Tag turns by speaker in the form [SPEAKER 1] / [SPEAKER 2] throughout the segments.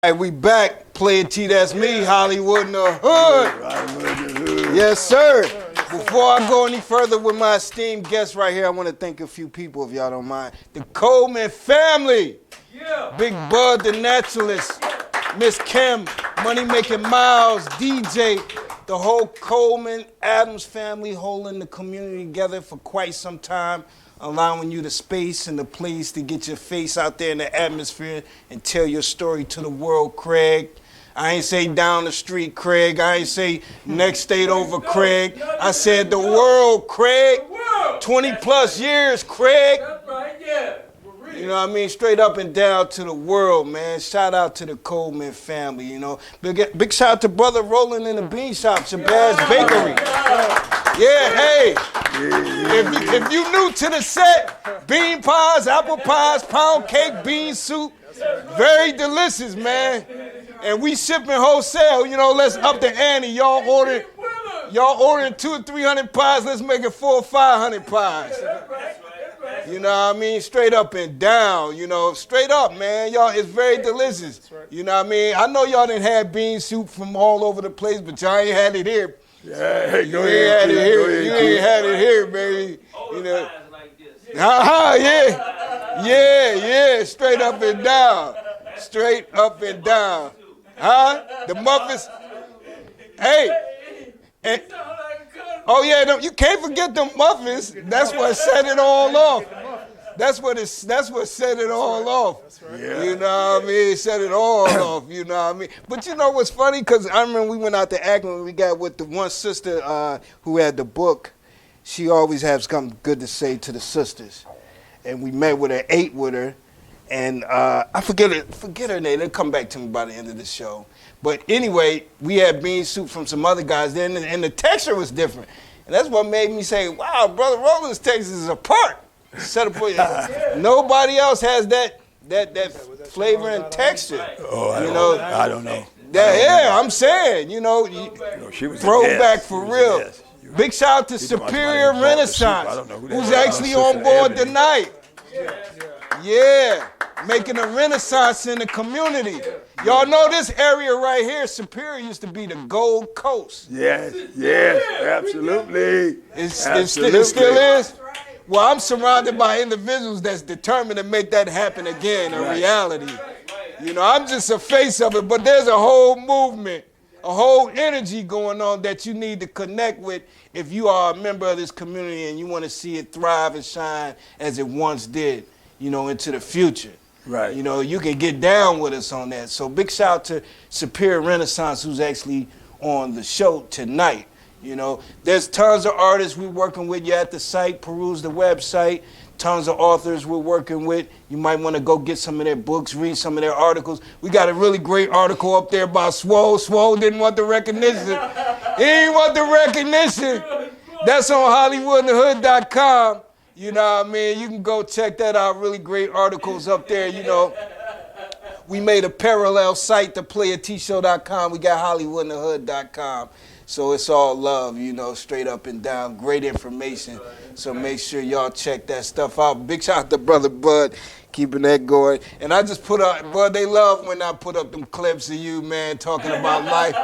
[SPEAKER 1] Hey, we back. Player T, that's me, Hollywood in the Hood. Yes, sir. Before I go any further with my esteemed guest right here, I want to thank a few people, if y'all don't mind. The Coleman family. Big Bud, the naturalist. Miss Kim, Money Making Miles, DJ. The whole Coleman Adams family holding the community together for quite some time, allowing you the space and the place to get your face out there in the atmosphere and tell your story to the world, Craig. I ain't say down the street, Craig. I ain't say next state over, Craig. I said the world, Craig. 20 plus years, Craig.
[SPEAKER 2] That's right, yeah.
[SPEAKER 1] You know what I mean? Straight up and down to the world, man. Shout out to the Coleman family, you know. Big shout out to Brother Roland in the Bean Shop, Shabazz Bakery. Yeah, hey. If you new to the set, bean pies, apple pies, pound cake, bean soup, very delicious, man. And we shipping wholesale, you know, let's up the ante. Y'all ordering 200 or 300 pies, let's make it 400 or 500 pies. You know what I mean? Straight up and down, you know, straight up, man. Y'all, it's very delicious. You know what I mean? I know y'all done had bean soup from all over the place, but y'all ain't had it here.
[SPEAKER 3] Yeah,
[SPEAKER 1] you ain't had it here. You ain't had it here, baby. You know. Yeah. Straight up and down. Straight up and down. Huh? The muffins. Hey. And, oh yeah, you can't forget the muffins. That's what set it all off. That's what set it all off. You know what I mean? Set it all off, you know what I mean? But you know what's funny? Because I remember we went out to Akron, we got with the one sister who had the book. She always has something good to say to the sisters. And we met with her, ate with her, and I forget her name. They'll come back to me by the end of the show. But anyway, we had bean soup from some other guys there, and the texture was different. And that's what made me say, wow, Brother Roland's texture is apart. Nobody else has that flavor and texture.
[SPEAKER 3] Oh, I don't know.
[SPEAKER 1] I'm saying, you know,
[SPEAKER 3] she was
[SPEAKER 1] throwback for real. Big shout out to Superior Renaissance, who's actually on board tonight. Yeah, making a renaissance in the community. Y'all know this area right here, Superior, used to be the Gold Coast.
[SPEAKER 3] Yes, absolutely.
[SPEAKER 1] It still is? Well, I'm surrounded by individuals that's determined to make that happen again, a reality. You know, I'm just a face of it, but there's a whole movement, a whole energy going on that you need to connect with if you are a member of this community and you want to see it thrive and shine as it once did, you know, into the future.
[SPEAKER 3] Right.
[SPEAKER 1] You know, you can get down with us on that. So big shout out to Superior Renaissance, who's actually on the show tonight. You know, there's tons of artists we're working with. You're at the site, peruse the website. Tons of authors we're working with. You might want to go get some of their books, read some of their articles. We got a really great article up there about Swole. Swole didn't want the recognition. He didn't want the recognition. That's on HollywoodInTheHood.com. You know what I mean? You can go check that out. Really great articles up there, you know. We made a parallel site to PlayerTShow.com. We got HollywoodInTheHood.com. So it's all love, you know, straight up and down. Great information. So make sure y'all check that stuff out. Big shout out to Brother Bud, keeping that going. And I just put up, Bud, they love when I put up them clips of you, man, talking about life.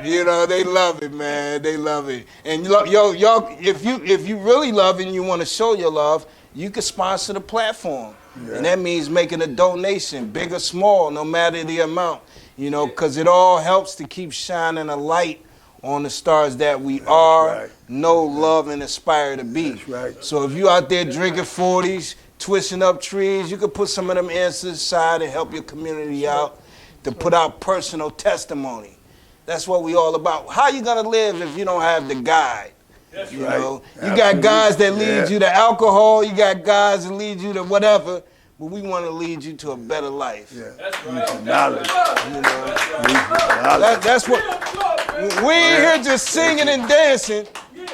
[SPEAKER 1] You know, they love it, man. They love it. And y'all, if you really love it and you want to show your love, you can sponsor the platform. Yeah. And that means making a donation, big or small, no matter the amount. You know, because it all helps to keep shining a light on the stars that we know, love, and aspire to be.
[SPEAKER 3] That's right.
[SPEAKER 1] So if you out there drinking 40s, twisting up trees, you can put some of them answers aside and help your community out to put out personal testimony. That's what we all about. How you gonna live if you don't have the guide?
[SPEAKER 3] That's
[SPEAKER 1] you know, you got guys that lead you to alcohol, you got guys that lead you to whatever, but we want to lead you to a better life.
[SPEAKER 3] Yeah.
[SPEAKER 2] That's right.
[SPEAKER 3] Knowledge.
[SPEAKER 1] You know, that's what. We ain't here just singing and dancing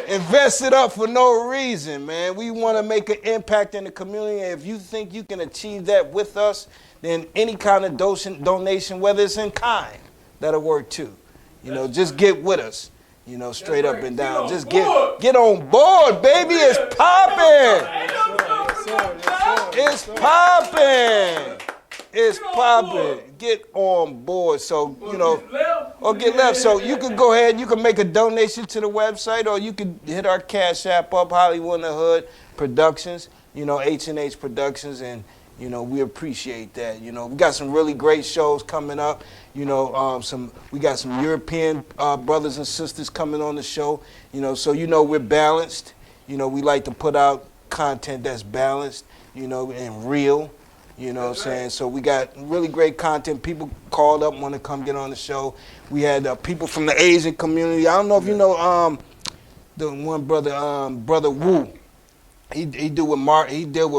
[SPEAKER 1] and vested up for no reason, man. We want to make an impact in the community. And if you think you can achieve that with us, then any kind of donation, whether it's in kind, that'll work too. You know, just get with us. You know, straight up and down. Just get on board, baby. It's popping. It's popping. It's popping. Get on board. So, you know, or get left. So you can go ahead, you can make a donation to the website, or you can hit our Cash App up, Hollywood in the Hood Productions, you know, H&H Productions, and, you know, we appreciate that. You know, we got some really great shows coming up. You know, we got some European brothers and sisters coming on the show. You know, so, you know, we're balanced. You know, we like to put out content that's balanced, you know, and real. You know what I'm saying? So we got really great content. People called up, want to come get on the show. We had people from the Asian community. I don't know if you know the one brother, Brother Wu. He deal with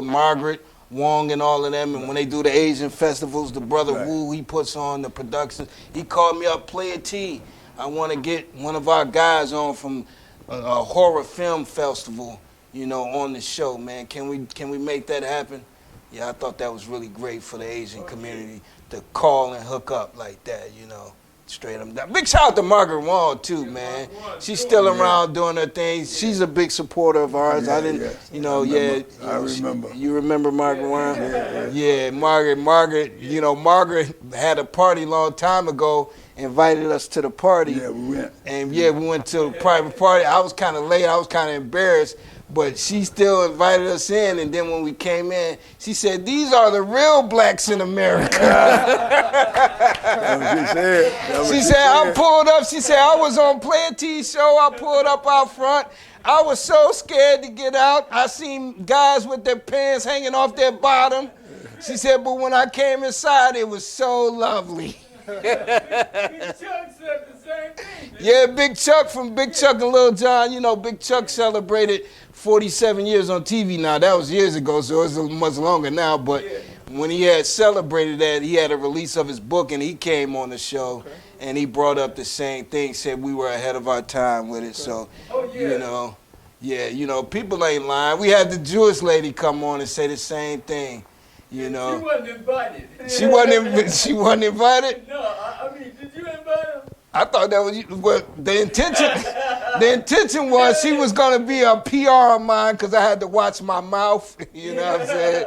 [SPEAKER 1] Margaret Wong and all of them. And when they do the Asian festivals, the brother Wu, he puts on the productions. He called me up, Player T. I want to get one of our guys on from a horror film festival, you know, on the show, man. Can we make that happen? Yeah, I thought that was really great for the Asian community to call and hook up like that, you know, straight up down. Big shout out to Margaret Wong, too, man. She's still around doing her thing. She's a big supporter of ours. I didn't, you know,
[SPEAKER 3] I remember.
[SPEAKER 1] You remember Margaret Wong? Yeah, Margaret, you know, Margaret had a party a long time ago, invited us to the party.
[SPEAKER 3] Yeah, we went.
[SPEAKER 1] And, yeah, we went to a private party. I was kind of late. I was kind of embarrassed. But she still invited us in, and then when we came in, she said, "These are the real blacks in America."
[SPEAKER 3] That's what she said.
[SPEAKER 1] She said, "I pulled up." She said, "I was on Player T show. I pulled up out front. I was so scared to get out. I seen guys with their pants hanging off their bottom." She said, "But when I came inside, it was so lovely."
[SPEAKER 2] Big Chuck said the same thing.
[SPEAKER 1] Yeah, Big Chuck from Big Chuck and Lil Jon. You know, Big Chuck celebrated 47 years on TV now. That was years ago, so it's much longer now. But when he had celebrated that, he had a release of his book, and he came on the show, and he brought up the same thing, said we were ahead of our time with it. So, you know, yeah, you know, people ain't lying. We had the Jewish lady come on and say the same thing. You know,
[SPEAKER 2] She wasn't invited.
[SPEAKER 1] She wasn't invited.
[SPEAKER 2] No, I mean, did you invite her?
[SPEAKER 1] I thought that was well, the intention. The intention was she was gonna be a PR of mine because I had to watch my mouth. You know what I'm saying?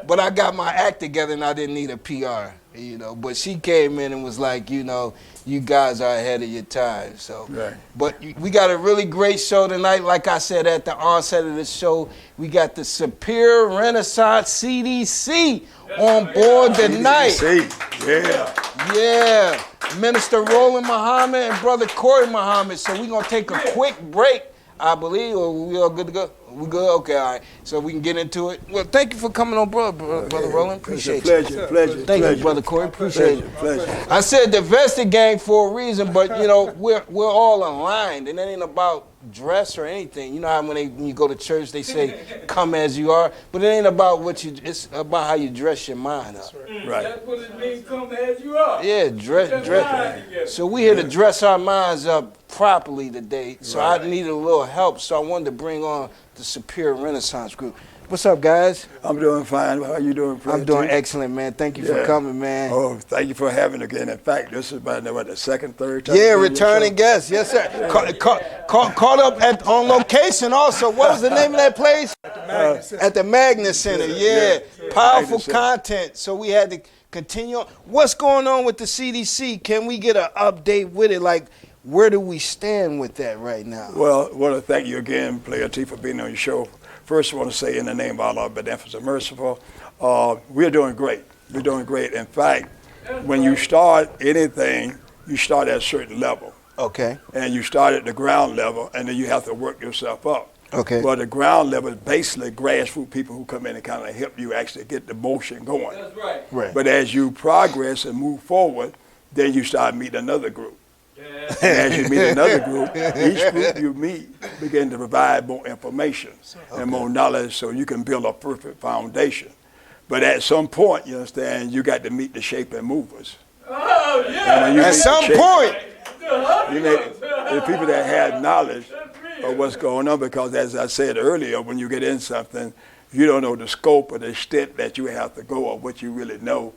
[SPEAKER 1] But I got my act together and I didn't need a PR. You know, but she came in and was like, you know, you guys are ahead of your time. So, but we got a really great show tonight. Like I said at the onset of the show, we got the Superior Renaissance CDC on board tonight.
[SPEAKER 3] CDC,
[SPEAKER 1] Yeah, Minister Roland Muhammad and Brother Corey Muhammad. So we're going to take a quick break, I believe, or we all good to go? We good? Okay, all right. So we can get into it. Well, thank you for coming on, Brother Roland. Appreciate you.
[SPEAKER 3] Pleasure.
[SPEAKER 1] Thank you, Brother Corey. Appreciate it.
[SPEAKER 3] Pleasure.
[SPEAKER 1] I said the vested gang for a reason, but, you know, we're all aligned, and it ain't about dress or anything. You know how when you go to church, they say, come as you are, but it ain't about it's about how you dress your mind up.
[SPEAKER 3] Right.
[SPEAKER 2] That's what it means, come as you are.
[SPEAKER 1] Yeah, dress. So we here to dress our minds up properly today. So I needed a little help, so I wanted to bring on the Superior Renaissance group. What's up, guys?
[SPEAKER 3] I'm doing fine. How are you doing,
[SPEAKER 1] I'm doing excellent, man. Thank you for coming, man.
[SPEAKER 3] Oh, thank you for having again. In fact, this is about the second, third time.
[SPEAKER 1] Yeah, returning guest. Yes, sir. Caught up on location also. What was the name of that place? At the Magnus Center. Yeah. Powerful content. So we had to continue on. What's going on with the CDC? Can we get an update with it? Like, where do we stand with that right now?
[SPEAKER 3] Well, I want to thank you again, Player T, for being on your show. First, I want to say in the name of Allah, beneficent and merciful, we're doing great. We're doing great. In fact, when you start anything, you start at a certain level.
[SPEAKER 1] Okay.
[SPEAKER 3] And you start at the ground level, and then you have to work yourself up.
[SPEAKER 1] Okay.
[SPEAKER 3] But the ground level is basically grassroots people who come in and kind of help you actually get the motion going.
[SPEAKER 2] That's right.
[SPEAKER 1] Right.
[SPEAKER 3] But as you progress and move forward, then you start meeting another group. And as you meet another group, each group you meet begin to provide more information and more knowledge so you can build a perfect foundation. But at some point, you understand, you got to meet the shaping movers.
[SPEAKER 2] Oh, yeah.
[SPEAKER 1] At some point.
[SPEAKER 3] You know, the people that have knowledge of what's going on, because as I said earlier, when you get in something, you don't know the scope or the extent that you have to go or what you really know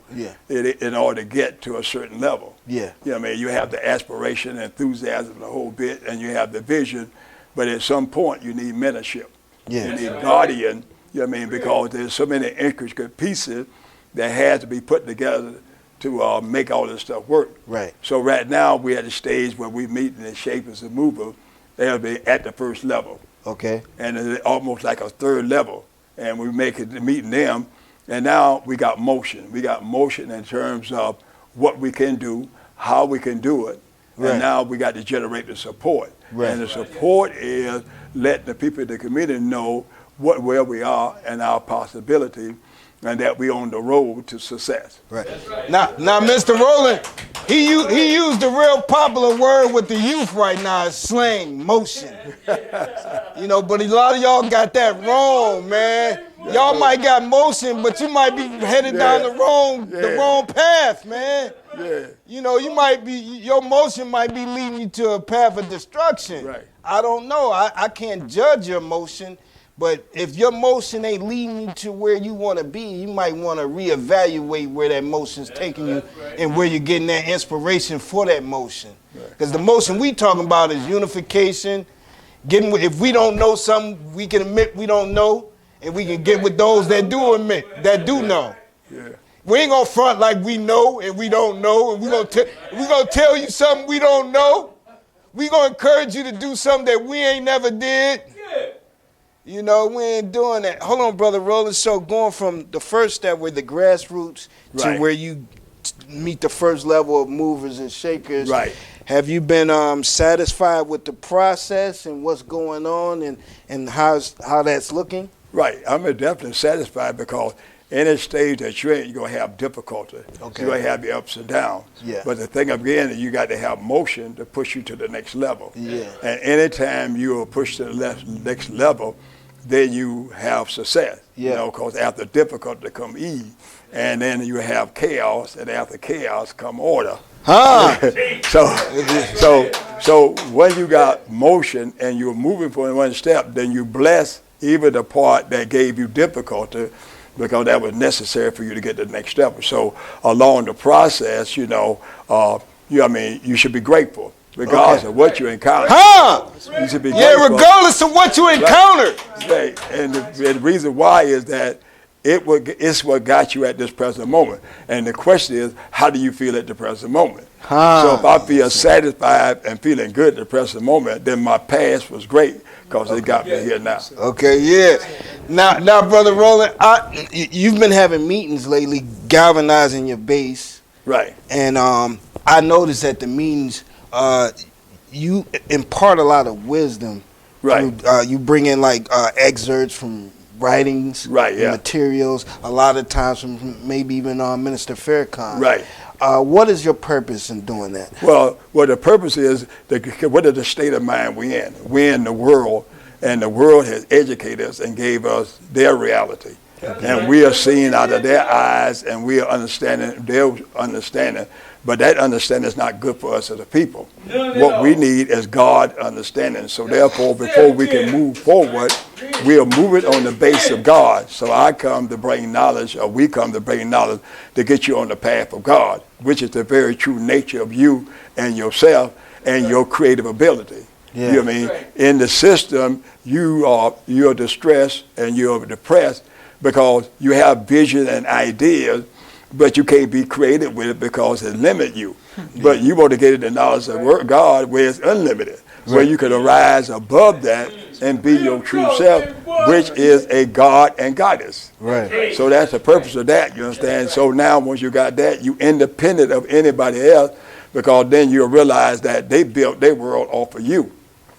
[SPEAKER 3] in order to get to a certain level.
[SPEAKER 1] Yeah.
[SPEAKER 3] You know what I mean? You have the aspiration, enthusiasm, the whole bit, and you have the vision, but at some point you need mentorship.
[SPEAKER 1] Yeah.
[SPEAKER 3] You need guardian, you know what I mean? Because there's so many intricate pieces that had to be put together to make all this stuff work.
[SPEAKER 1] Right.
[SPEAKER 3] So right now we're at the stage where we meet in the shapers and movers. They'll be at the first level.
[SPEAKER 1] Okay.
[SPEAKER 3] And it's almost like a third level. And we make it meeting them. And now we got motion. We got motion in terms of what we can do, how we can do it.
[SPEAKER 1] Right.
[SPEAKER 3] And now we got to generate the support.
[SPEAKER 1] Right.
[SPEAKER 3] And the support is letting the people in the community know where we are and our possibility, and that we on the road to success.
[SPEAKER 1] Right. Now, Mr. Rowland, he used the real popular word with the youth right now, is slang, motion. You know, but a lot of y'all got that wrong, man. Y'all might got motion, but you might be headed down the wrong path, man.
[SPEAKER 3] Yeah.
[SPEAKER 1] You know, your motion might be leading you to a path of destruction.
[SPEAKER 3] Right.
[SPEAKER 1] I don't know. I can't judge your motion. But if your motion ain't leading you to where you want to be, you might want to reevaluate where that motion's taking you and where you're getting that inspiration for that motion. Because the motion we talking about is unification. If we don't know something, we can admit we don't know, and we can get with those that do admit, that do know.
[SPEAKER 3] Yeah.
[SPEAKER 1] We ain't gonna front like we know and we don't know, and we gonna tell you something we don't know. We gonna encourage you to do something that we ain't never did. You know, we ain't doing that. Hold on, Brother Rowland. So going from the first step with the grassroots to where you meet the first level of movers and shakers.
[SPEAKER 3] Right.
[SPEAKER 1] Have you been satisfied with the process and what's going on and how that's looking?
[SPEAKER 3] Right. I'm definitely satisfied because any stage that you're in, you're going to have difficulty.
[SPEAKER 1] Okay.
[SPEAKER 3] You're going to have your ups and downs.
[SPEAKER 1] Yeah.
[SPEAKER 3] But the thing again is you got to have motion to push you to the next level.
[SPEAKER 1] Yeah.
[SPEAKER 3] And anytime you are pushed to the next level, then you have success.
[SPEAKER 1] Yeah.
[SPEAKER 3] You know, because after difficulty come ease, and then you have chaos, and after chaos come order.
[SPEAKER 1] Huh.
[SPEAKER 3] So when you got motion and you're moving for one step, then you bless even the part that gave you difficulty, because that was necessary for you to get to the next step. So along the process, you should be grateful regardless of what you encounter.
[SPEAKER 1] Huh?
[SPEAKER 3] You should be
[SPEAKER 1] Yeah,
[SPEAKER 3] grateful.
[SPEAKER 1] regardless of what you encountered.
[SPEAKER 3] Right. And the reason why is that it's what got you at this present moment. And the question is, how do you feel at the present moment? So if I feel satisfied and feeling good at the present moment, then my past was great because it got me here now.
[SPEAKER 1] Okay, yeah. Now, Brother Rowland, you've been having meetings lately, galvanizing your base.
[SPEAKER 3] Right.
[SPEAKER 1] And I noticed at the meetings, you impart a lot of wisdom.
[SPEAKER 3] Right.
[SPEAKER 1] You bring in like excerpts from writings,
[SPEAKER 3] right, yeah.
[SPEAKER 1] materials, a lot of times from maybe even Minister Farrakhan.
[SPEAKER 3] Right.
[SPEAKER 1] What is your purpose in doing that?
[SPEAKER 3] Well, the purpose is, what is the state of mind we're in? We're in the world, and the world has educated us and gave us their reality. Okay. And we are seeing out of their eyes, and we are understanding their understanding. But that understanding is not good for us as a people. What we need is God understanding. So therefore, before we can move forward, we are moving on the base of God. So I come to bring knowledge, or we come to bring knowledge to get you on the path of God, which is the very true nature of you and yourself and your creative ability.
[SPEAKER 1] Yeah.
[SPEAKER 3] You know what I mean? In the system, you're distressed and you're depressed because you have vision and ideas, but you can't be creative with it because it limits you. But you want to get the knowledge of God where it's unlimited, where you can arise above that and be your true self, which is a God and goddess.
[SPEAKER 1] Right.
[SPEAKER 3] So that's the purpose of that, you understand? So now once you got that, you independent of anybody else, because then you'll realize that they built their world off of you.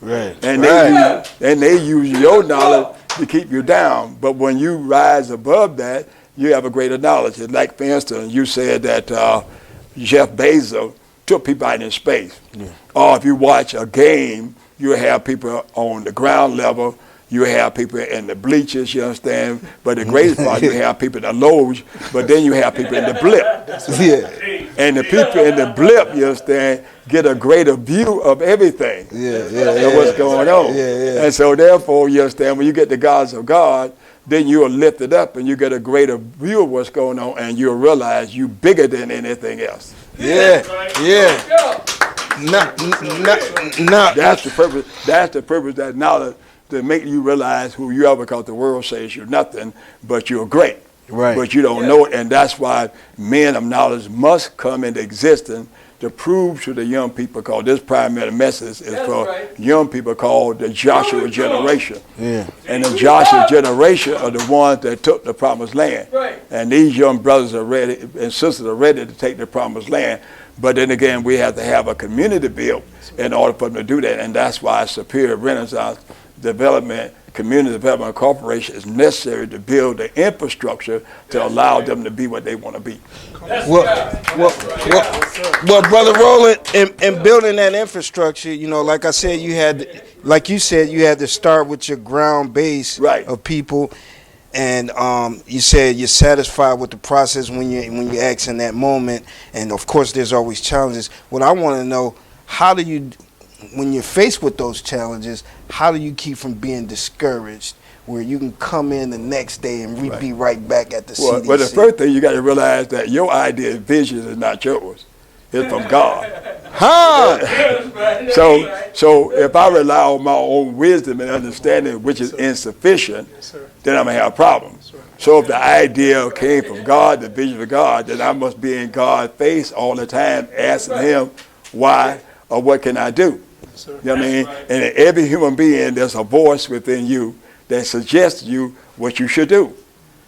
[SPEAKER 1] Right.
[SPEAKER 3] And they use your knowledge to keep you down. But when you rise above that, you have a greater knowledge. Like, for instance, you said that Jeff Bezos took people out in space. Yeah. Or if you watch a game, you have people on the ground level, you have people in the bleachers, you understand? But the greatest part, you have people in the loge, but then you have people in the blip.
[SPEAKER 1] Yeah.
[SPEAKER 3] And the people in the blip, you understand, get a greater view of everything. Of what's going on. And so therefore, you understand, when you get the gods of God, then you are lifted up and you get a greater view of what's going on, and you'll realize you're bigger than anything else.
[SPEAKER 1] Yeah.
[SPEAKER 3] That's the purpose. That's the purpose, that knowledge, to make you realize who you are, because the world says you're nothing, but you're great.
[SPEAKER 1] Right.
[SPEAKER 3] But you don't know it, and that's why men of knowledge must come into existence to prove to the young people, because this primary message is for young people called the Joshua generation.
[SPEAKER 1] Yeah.
[SPEAKER 3] And the Joshua generation are the ones that took the promised land.
[SPEAKER 2] Right.
[SPEAKER 3] And these young brothers are ready and sisters are ready to take the promised land. But then again, we have to have a community built in order for them to do that. And that's why Superior Renaissance Development Community Development Corporation is necessary to build the infrastructure to allow them to be what they want to be.
[SPEAKER 1] Well, Brother Roland, in building that infrastructure, you know, like I said, like you said, you had to start with your ground base of people, and you said you're satisfied with the process when you ask in that moment, and of course, there's always challenges. What I want to know, how do you, when you're faced with those challenges, how do you keep from being discouraged, where you can come in the next day and be right back at the CDC?
[SPEAKER 3] Well, the first thing you got to realize that your idea and vision is not yours. It's from God. So if I rely on my own wisdom and understanding, which is insufficient, then I'm going to have problems. So if the idea came from God, the vision of God, then I must be in God's face all the time, asking him why or what can I do. You know what I mean? And in every human being, there's a voice within you that suggests to you what you should do.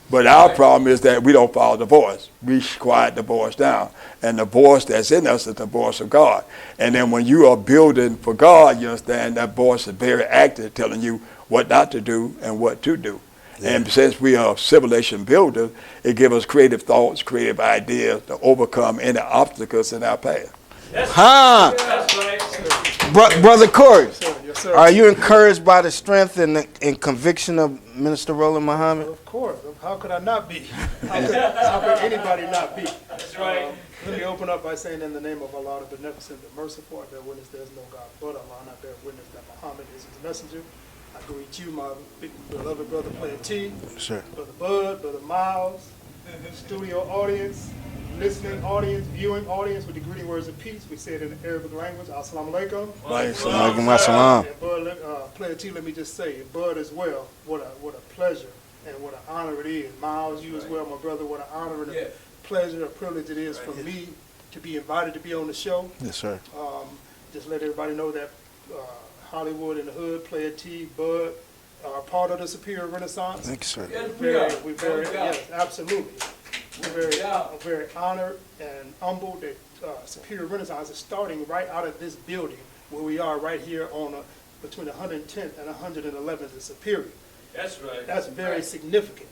[SPEAKER 3] But our problem is that we don't follow the voice. We quiet the voice down. And the voice that's in us is the voice of God. And then when you are building for God, you understand that voice is very active, telling you what not to do and what to do. Yeah. And since we are civilization builders, it gives us creative thoughts, creative ideas to overcome any obstacles in our path.
[SPEAKER 1] Brother Corey,
[SPEAKER 4] Yes, sir.
[SPEAKER 1] Are you encouraged by the strength and conviction of Minister Roland Muhammad?
[SPEAKER 4] Of course. How could I not be? How could anybody not be?
[SPEAKER 2] That's right.
[SPEAKER 4] Let me open up by saying, in the name of Allah, the Beneficent, the Merciful, I bear witness there is no God but Allah, and I bear witness that Muhammad is his messenger. I greet you, my big beloved brother, Player T,
[SPEAKER 1] Sure.
[SPEAKER 4] Brother Bud, Brother Miles, studio audience, listening audience, viewing audience, with the greeting words of peace. We say it in the Arabic language. Assalamu alaikum.
[SPEAKER 1] Alaikum assalam.
[SPEAKER 4] And Bud, Player T, let me just say, Bud as well, what a pleasure and what an honor it is. Miles, you as well, my brother, what an honor and a pleasure, a privilege it is for me to be invited to be on the show.
[SPEAKER 1] Yes, sir.
[SPEAKER 4] Just let everybody know that Hollywood and the Hood, Player T, Bud, are part of the Superior Renaissance.
[SPEAKER 1] Thank you, sir.
[SPEAKER 4] We're very, yes, absolutely. We're very honored and humbled that Superior Renaissance is starting right out of this building where we are right here on between 110th and 111th in Superior.
[SPEAKER 2] That's right.
[SPEAKER 4] That's very significant.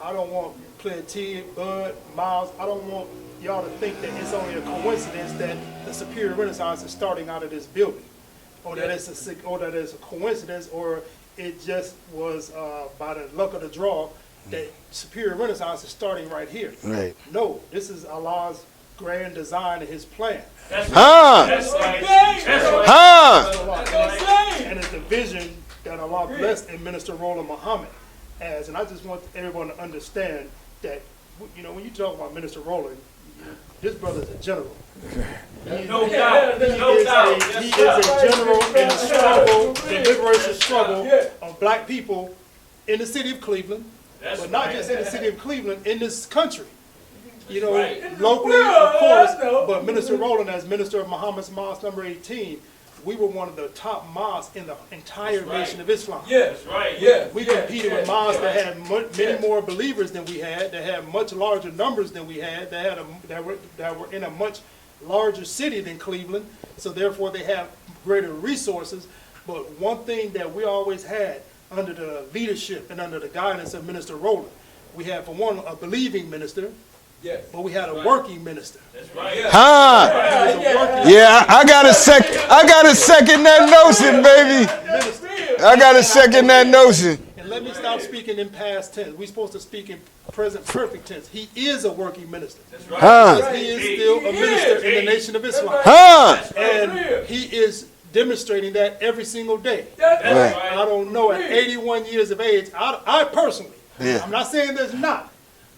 [SPEAKER 4] I don't want Player T, Bud, Miles, I don't want y'all to think that it's only a coincidence that the Superior Renaissance is starting out of this building, or that it's a coincidence, or it just was by the luck of the draw that Superior Renaissance is starting right here.
[SPEAKER 1] Right.
[SPEAKER 4] No, this is Allah's grand design and his plan.
[SPEAKER 2] That's right.
[SPEAKER 4] And it's the vision that Allah blessed in Minister Roland Muhammad as. And I just want everyone to understand that, you know, when you talk about Minister Roland, this brother's a general.
[SPEAKER 2] No doubt.
[SPEAKER 4] He is a general in the struggle, the liberation struggle of black people in the city of Cleveland, but not just in the city of Cleveland, in this country. You know, locally, of course, but Minister Roland, as Minister of Muhammad's Mosque number 18, we were one of the top mosques in the entire Nation of Islam.
[SPEAKER 2] Yes, right, yeah.
[SPEAKER 4] We competed with mosques that had many more believers than we had, that had much larger numbers than we had, that were in a much larger city than Cleveland, so therefore they have greater resources. But one thing that we always had under the leadership and under the guidance of Minister Roland, we had, for one, a believing minister, but we had a working minister.
[SPEAKER 2] That's right.
[SPEAKER 1] Yeah, I got a second that notion, baby. I got a second that notion.
[SPEAKER 4] And let me stop speaking in past tense. We're supposed to speak in present perfect tense. He is a working minister. Because he is still a minister in the Nation of Islam. And he is demonstrating that every single day. I don't know, at 81 years of age, I personally, I'm not saying there's not,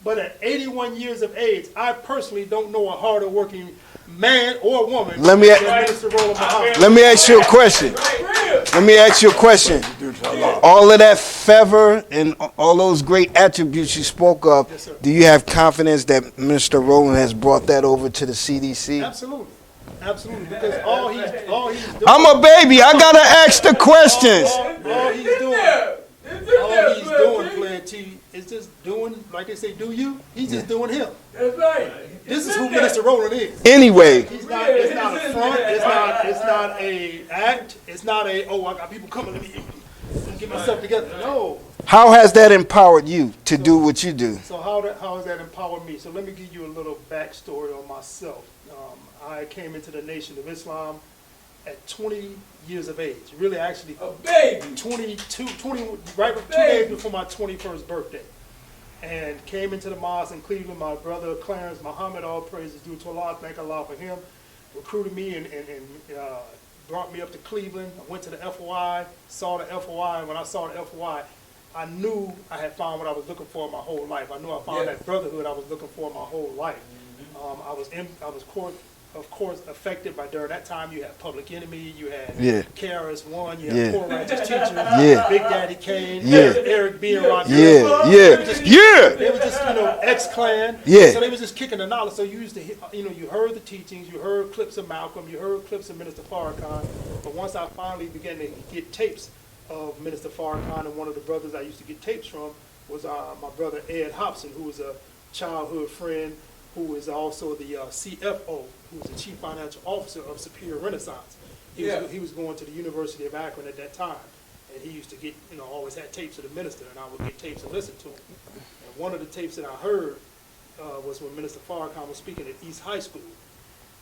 [SPEAKER 4] but at 81 years of age, I personally don't know a harder working man or woman
[SPEAKER 1] Let me
[SPEAKER 4] than Minister Roland Muhammad.
[SPEAKER 1] Let me ask you a question. all of that favor and all those great attributes you spoke of,
[SPEAKER 4] Yes, sir.
[SPEAKER 1] do you have confidence that Minister Rowland has brought that over to the CDC?
[SPEAKER 4] Absolutely. Absolutely. Because all he's doing.
[SPEAKER 1] I'm a baby. I gotta ask the questions.
[SPEAKER 4] All he's doing. All he's doing, Player T, is just doing, like they say, do you? He's just doing him.
[SPEAKER 2] That's right.
[SPEAKER 4] This is who Minister Rowland is.
[SPEAKER 1] Anyway,
[SPEAKER 4] It's not a front. It's not a act. It's not a, oh, I got people coming. Let me get myself together. No.
[SPEAKER 1] how has that empowered you to do what you do?
[SPEAKER 4] So how has that empowered me? So let me give you a little backstory on myself. I came into the Nation of Islam at 20 years of age. Really, actually,
[SPEAKER 2] A baby.
[SPEAKER 4] 2 days before my 21st birthday. And came into the mosque in Cleveland. My brother Clarence Muhammad, all praises due to Allah, thank Allah for him, recruited me and brought me up to Cleveland. I went to the FOI, saw the FOI, and when I saw the FOI, I knew I had found what I was looking for my whole life. I knew I found that brotherhood I was looking for my whole life. I was of course, affected by, during that time, you had Public Enemy, you had KRS-One, you had Poor Righteous Teachers, Big Daddy Kane, Eric B. and Ron. They were just, ex-Klan. So they was just kicking the knowledge. So you used to, you heard the teachings, you heard clips of Malcolm, you heard clips of Minister Farrakhan. But once I finally began to get tapes of Minister Farrakhan, and one of the brothers I used to get tapes from was my brother Ed Hobson, who was a childhood friend, who is also the CFO, who was the Chief Financial Officer of Superior Renaissance. He was going to the University of Akron at that time, and he used to get, always had tapes of the minister, and I would get tapes and listen to him. And one of the tapes that I heard was when Minister Farrakhan was speaking at East High School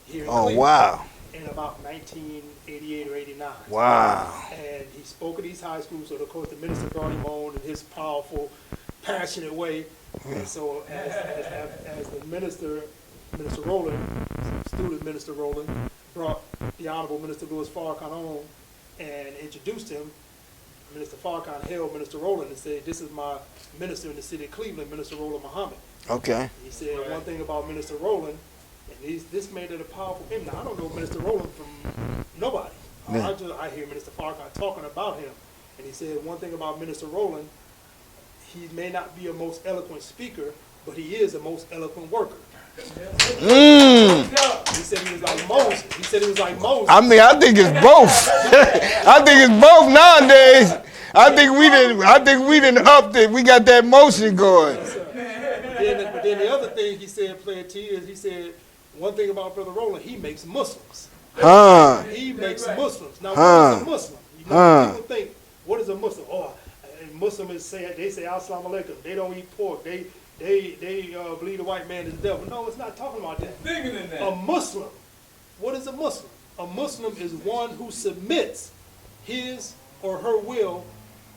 [SPEAKER 4] here in Cleveland.
[SPEAKER 1] Wow.
[SPEAKER 4] In about 1988 or 89.
[SPEAKER 1] Wow.
[SPEAKER 4] And he spoke at East High School, so of course the minister brought him on in his powerful, passionate way. And so as the Minister Rowland, student Minister Rowland, brought the Honorable Minister Louis Farrakhan on and introduced him, Minister Farrakhan hailed Minister Rowland and said, "This is my minister in the city of Cleveland, Minister Rowland Muhammad."
[SPEAKER 1] Okay.
[SPEAKER 4] He said one thing about Minister Rowland, and this made it a powerful hymn. Now, I don't know Minister Rowland from nobody. I hear Minister Farrakhan talking about him. And he said one thing about Minister Rowland, he may not be a most eloquent speaker, but he is a most eloquent worker. He said he was like Moses.
[SPEAKER 1] I mean, I think it's both. I think it's both nowadays. I think we didn't up it. We got that motion going.
[SPEAKER 4] But then the other thing he said, Player T, is he said one thing about Brother Rowland, he makes Muslims. He makes Muslims. Now, what is a Muslim? People think, what is a Muslim? Oh, a Muslim is they say Assalamu alaikum. They don't eat pork. They believe the white man is the devil. No, it's not talking about that.
[SPEAKER 2] Bigger than that.
[SPEAKER 4] A Muslim. What is a Muslim? A Muslim is one who submits his or her will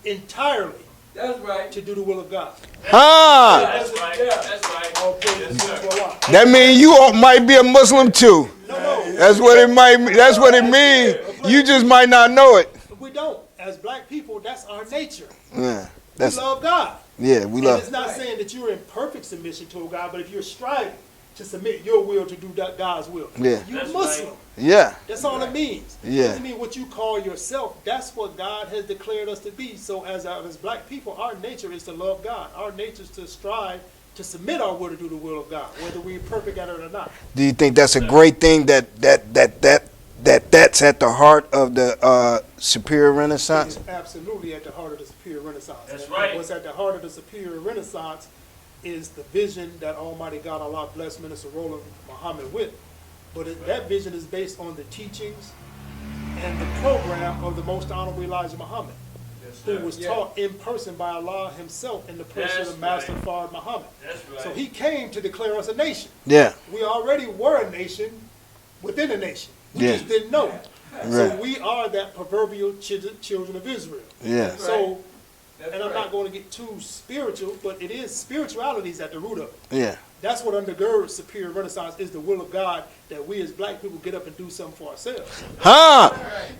[SPEAKER 4] entirely.
[SPEAKER 2] That's right.
[SPEAKER 4] To do the will of God.
[SPEAKER 2] That's right. That's right.
[SPEAKER 4] All praises to Allah.
[SPEAKER 1] That means you might be a Muslim too.
[SPEAKER 4] No.
[SPEAKER 1] That's what it might. That's what it means. You just might not know it.
[SPEAKER 4] We don't. As black people, that's our nature.
[SPEAKER 1] Yeah.
[SPEAKER 4] We love God.
[SPEAKER 1] Yeah, we
[SPEAKER 4] And
[SPEAKER 1] love.
[SPEAKER 4] it's not saying that you're in perfect submission to a God, but if you're striving to submit your will to do God's will, you're a Muslim.
[SPEAKER 1] Yeah.
[SPEAKER 4] That's all it means.
[SPEAKER 1] Yeah.
[SPEAKER 4] It doesn't mean what you call yourself. That's what God has declared us to be. So as black people, our nature is to love God. Our nature is to strive to submit our will to do the will of God, whether we're perfect at it or not.
[SPEAKER 1] Do you think that's a great thing that's at the heart of the Superior Renaissance?
[SPEAKER 4] It's absolutely at the heart of the Superior Renaissance.
[SPEAKER 2] That's right.
[SPEAKER 4] What's at the heart of the Superior Renaissance is the vision that Almighty God, Allah bless Minister Rowland Muhammad with. But that vision is based on the teachings and the program of the Most Honorable Elijah Muhammad, who was taught in person by Allah himself in the person of Master Fard Muhammad.
[SPEAKER 2] That's right.
[SPEAKER 4] So he came to declare us a nation.
[SPEAKER 1] Yeah.
[SPEAKER 4] We already were a nation within a nation. We just didn't know it.
[SPEAKER 1] Right.
[SPEAKER 4] So we are that proverbial children of Israel.
[SPEAKER 1] Yeah.
[SPEAKER 4] So,
[SPEAKER 2] That's
[SPEAKER 4] and I'm
[SPEAKER 2] right.
[SPEAKER 4] not going to get too spiritual, but it is spirituality is at the root of it.
[SPEAKER 1] Yeah.
[SPEAKER 4] That's what undergirds Superior Renaissance is the will of God, that we as black people get up and do something for ourselves.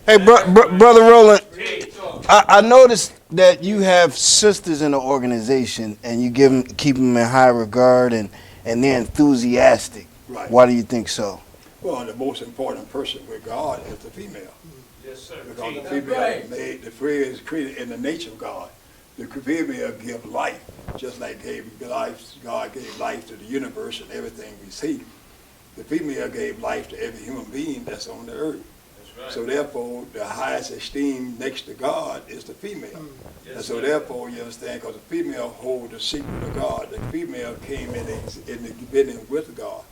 [SPEAKER 1] Hey, Brother Rowland, I noticed that you have sisters in the organization, and you keep them in high regard, and they're enthusiastic.
[SPEAKER 3] Right.
[SPEAKER 1] Why do you think so?
[SPEAKER 3] Well, the most important person with God is the female.
[SPEAKER 2] Yes, sir.
[SPEAKER 3] Because the
[SPEAKER 2] That's
[SPEAKER 3] female
[SPEAKER 2] right.
[SPEAKER 3] made, the female is created in the nature of God. The female give life, just like God gave life to the universe and everything we see. The female gave life to every human being that's on the earth.
[SPEAKER 2] That's right.
[SPEAKER 3] So therefore, the highest esteem next to God is the female.
[SPEAKER 2] Yes,
[SPEAKER 3] And so
[SPEAKER 2] sir.
[SPEAKER 3] therefore, you understand, because the female holds the secret of God. The female came in the beginning with God.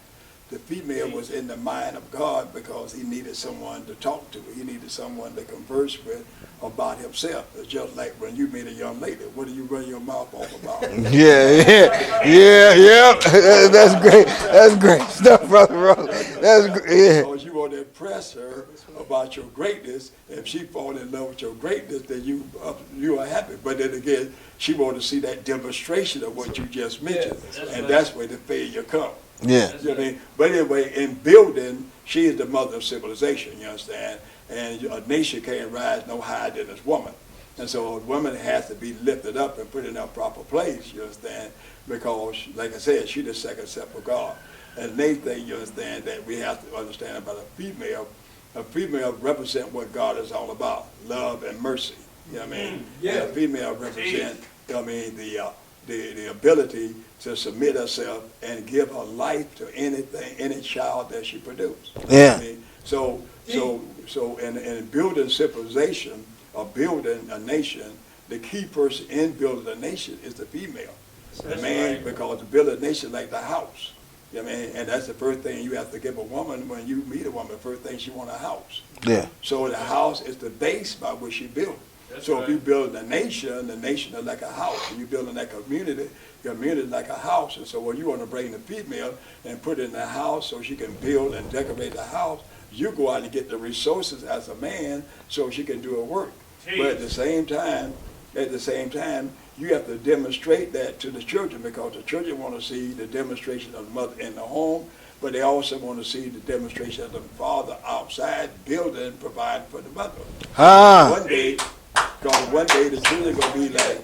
[SPEAKER 3] The female was in the mind of God because he needed someone to talk to. He needed someone to converse with about himself. It's just like when you meet a young lady, what do you run your mouth off about?
[SPEAKER 1] Yeah. That's great. That's great stuff, Brother Roll. That's great. Yeah.
[SPEAKER 3] Because you want to impress her about your greatness. If she fall in love with your greatness, then you are happy. But then again, she want to see that demonstration of what you just mentioned. And that's where the failure comes.
[SPEAKER 1] Yeah.
[SPEAKER 3] You know what I mean? But anyway, in building, she is the mother of civilization, you understand? And a nation can't rise no higher than its woman. And so a woman has to be lifted up and put in her proper place, you understand? Because, like I said, she's the second step of God. And the main thing, you understand, that we have to understand about a female represents what God is all about, love and mercy. You know what I mean?
[SPEAKER 2] Yeah.
[SPEAKER 3] And a female represents, you know what I mean, the ability to submit herself and give her life to anything, any child that she produces.
[SPEAKER 1] Yeah.
[SPEAKER 3] I mean, so in building civilization or building a nation, the key person in building a nation is the female. The man, because to build a nation like the house. You know what I mean? And that's the first thing you have to give a woman when you meet a woman. The first thing she wants a house.
[SPEAKER 1] Yeah.
[SPEAKER 3] So the house is the base by which she builds. So if you build a nation, the nation is like a house. If you building that community, your community is like a house. And so when you want to bring the female and put in the house so she can build and decorate the house, you go out and get the resources as a man so she can do her work. But at the same time, you have to demonstrate that to the children, because the children want to see the demonstration of the mother in the home, but they also want to see the demonstration of the father outside building, providing for the mother. One day the children are going to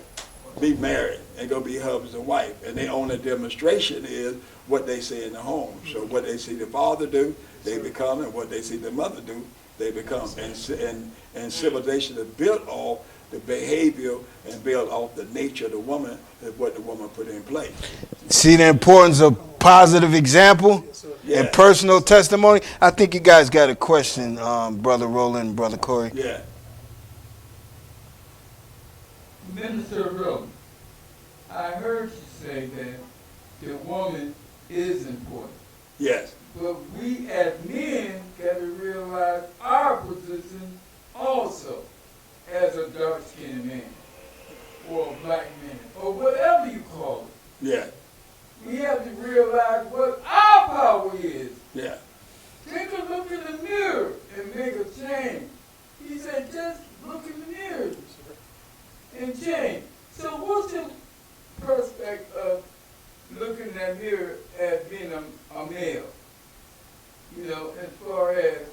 [SPEAKER 3] be married and going to be husbands and wife, and their only demonstration is what they see in the home. So what they see the father do, they become, and what they see the mother do, they become. And civilization is built off the behavior and built off the nature of the woman, and what the woman put in place.
[SPEAKER 1] See the importance of positive example and personal testimony? I think you guys got a question, Brother Roland, Brother Corey.
[SPEAKER 3] Yeah.
[SPEAKER 2] Minister Rowe, I heard you say that the woman is important.
[SPEAKER 3] Yes.
[SPEAKER 2] But we as men got to realize our position also as a dark-skinned man or a black man or whatever you call it.
[SPEAKER 3] Yeah.
[SPEAKER 2] We have to realize what our power is.
[SPEAKER 3] Yeah.
[SPEAKER 2] Take a look in the mirror and make a change. He said, just look in the mirror and change. So what's your perspective of looking in that mirror as being a male? You know, as far as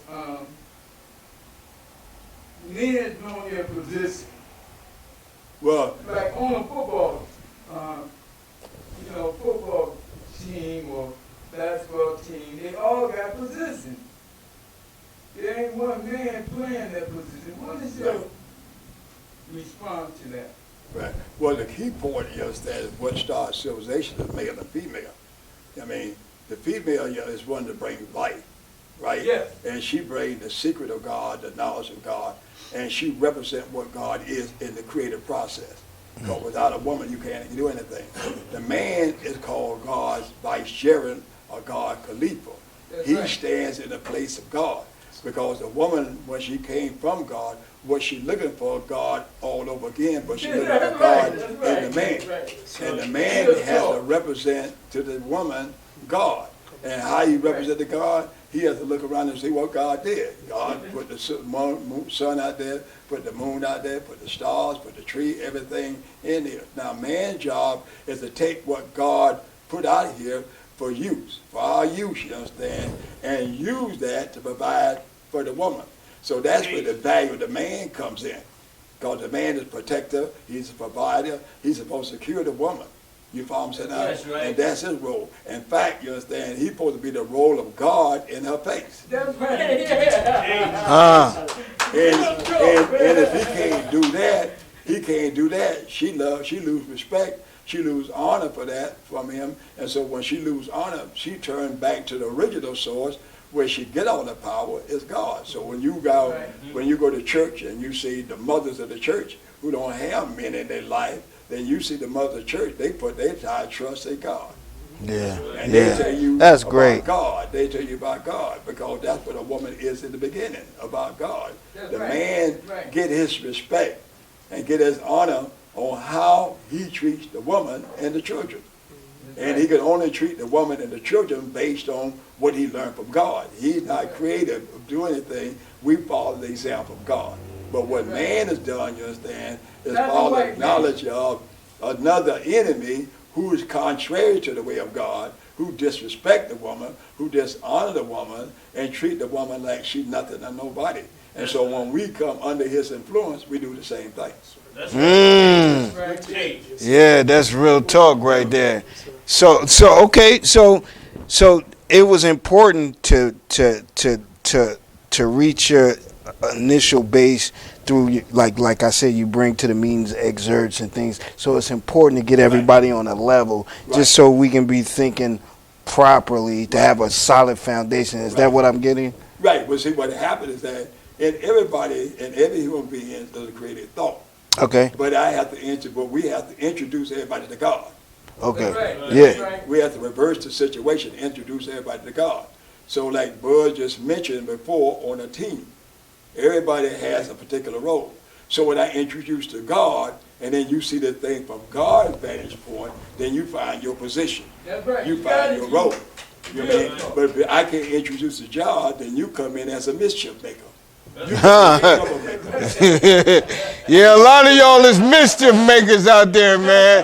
[SPEAKER 2] men knowing their position.
[SPEAKER 3] Well,
[SPEAKER 2] Like on a football, football team or basketball team, they all got position. There ain't one man playing that position. What is your response to that?
[SPEAKER 3] right. Well, the key point is that what starts civilization is male and female. I mean, the female is one to bring life, right?
[SPEAKER 2] Yes.
[SPEAKER 3] And she brings the secret of God, the knowledge of God, and she represents what God is in the creative process. Because without a woman, you can't do anything. The man is called God's vicegerent or God Khalifa. He stands in the place of God. Because the woman, when she came from God, was she looking for God all over again, but she looking for God in the man. And the man has to represent to the woman God. And how you represent the God, he has to look around and see what God did. God put the sun out there, put the moon out there, put the stars, put the tree, everything in there. Now, man's job is to take what God put out here for use, for our use, you understand, and use that to provide for the woman. So that's where the value of the man comes in. Because the man is a protector, he's a provider, he's supposed to secure the woman. You follow what I'm saying?
[SPEAKER 2] That's right.
[SPEAKER 3] And that's his role. In fact, you understand, he's supposed to be the role of God in her face.
[SPEAKER 2] That's right. Yeah.
[SPEAKER 3] And if he can't do that, she lose respect, she lose honor for that from him. And so when she lose honor, she turned back to the original source where she get all the power is God. So when you go to church and you see the mothers of the church who don't have men in their life, then you see the mother of the church, they put their entire trust in God.
[SPEAKER 1] Yeah.
[SPEAKER 3] And they tell you
[SPEAKER 1] That's
[SPEAKER 3] about
[SPEAKER 1] great.
[SPEAKER 3] God. They tell you about God because that's what a woman is in the beginning, about God.
[SPEAKER 2] That's
[SPEAKER 3] The
[SPEAKER 2] right.
[SPEAKER 3] man
[SPEAKER 2] Right.
[SPEAKER 3] get his respect and get his honor on how he treats the woman and the children. And he can only treat the woman and the children based on what he learned from God. He's not creative of doing anything. We follow the example of God. But what man has done, you understand, is
[SPEAKER 2] That's
[SPEAKER 3] follow
[SPEAKER 2] right,
[SPEAKER 3] the knowledge of another enemy who is contrary to the way of God, who disrespect the woman, who dishonor the woman, and treat the woman like she's nothing or nobody. And so when we come under his influence, we do the same thing.
[SPEAKER 1] Yeah, that's real talk right there. So it was important to reach your initial base through, like I said, you bring to the meetings excerpts and things. So it's important to get everybody on a level, just so we can be thinking properly, to have a solid foundation. Is that what I'm getting?
[SPEAKER 3] Right. Well, see, what happened is that in everybody, in every human being, there's a created thought.
[SPEAKER 1] Okay.
[SPEAKER 3] But we have to introduce everybody to God.
[SPEAKER 1] Okay.
[SPEAKER 2] That's right.
[SPEAKER 1] Yeah.
[SPEAKER 2] That's right.
[SPEAKER 3] We have to reverse the situation, introduce everybody to God. So like Bud just mentioned before, on a team, everybody has a particular role. So when I introduce to God, and then you see the thing from God's vantage point, then you find your position.
[SPEAKER 2] That's right.
[SPEAKER 3] You find your role. You know what I mean? But if I can't introduce to God, then you come in as a mischief maker.
[SPEAKER 1] Yeah, a lot of y'all is mischief makers out there, man.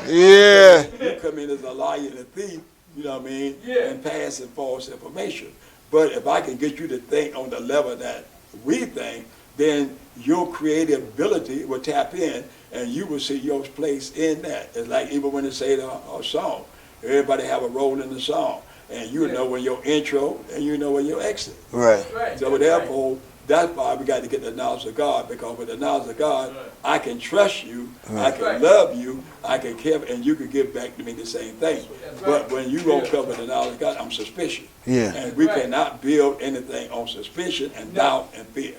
[SPEAKER 1] Yeah.
[SPEAKER 3] You come in as a liar and a thief, you know what I mean,
[SPEAKER 2] Yeah.
[SPEAKER 3] and passing false information. But if I can get you to think on the level that we think, then your creative ability will tap in, and you will see your place in that. It's like even when they say a song, everybody have a role in the song, and you know when your intro and you know when your exit.
[SPEAKER 1] Right.
[SPEAKER 2] Right.
[SPEAKER 3] So
[SPEAKER 2] That's
[SPEAKER 3] therefore, that's why we got to get the knowledge of God, because with the knowledge of God, I can trust you, I can
[SPEAKER 2] Right.
[SPEAKER 3] love you, I can care, and you can give back to me the same thing.
[SPEAKER 2] That's
[SPEAKER 3] But
[SPEAKER 2] right.
[SPEAKER 3] when you don't cover the knowledge of God, I'm suspicious.
[SPEAKER 1] Yeah.
[SPEAKER 3] And we
[SPEAKER 2] Right.
[SPEAKER 3] cannot build anything on suspicion and doubt and fear.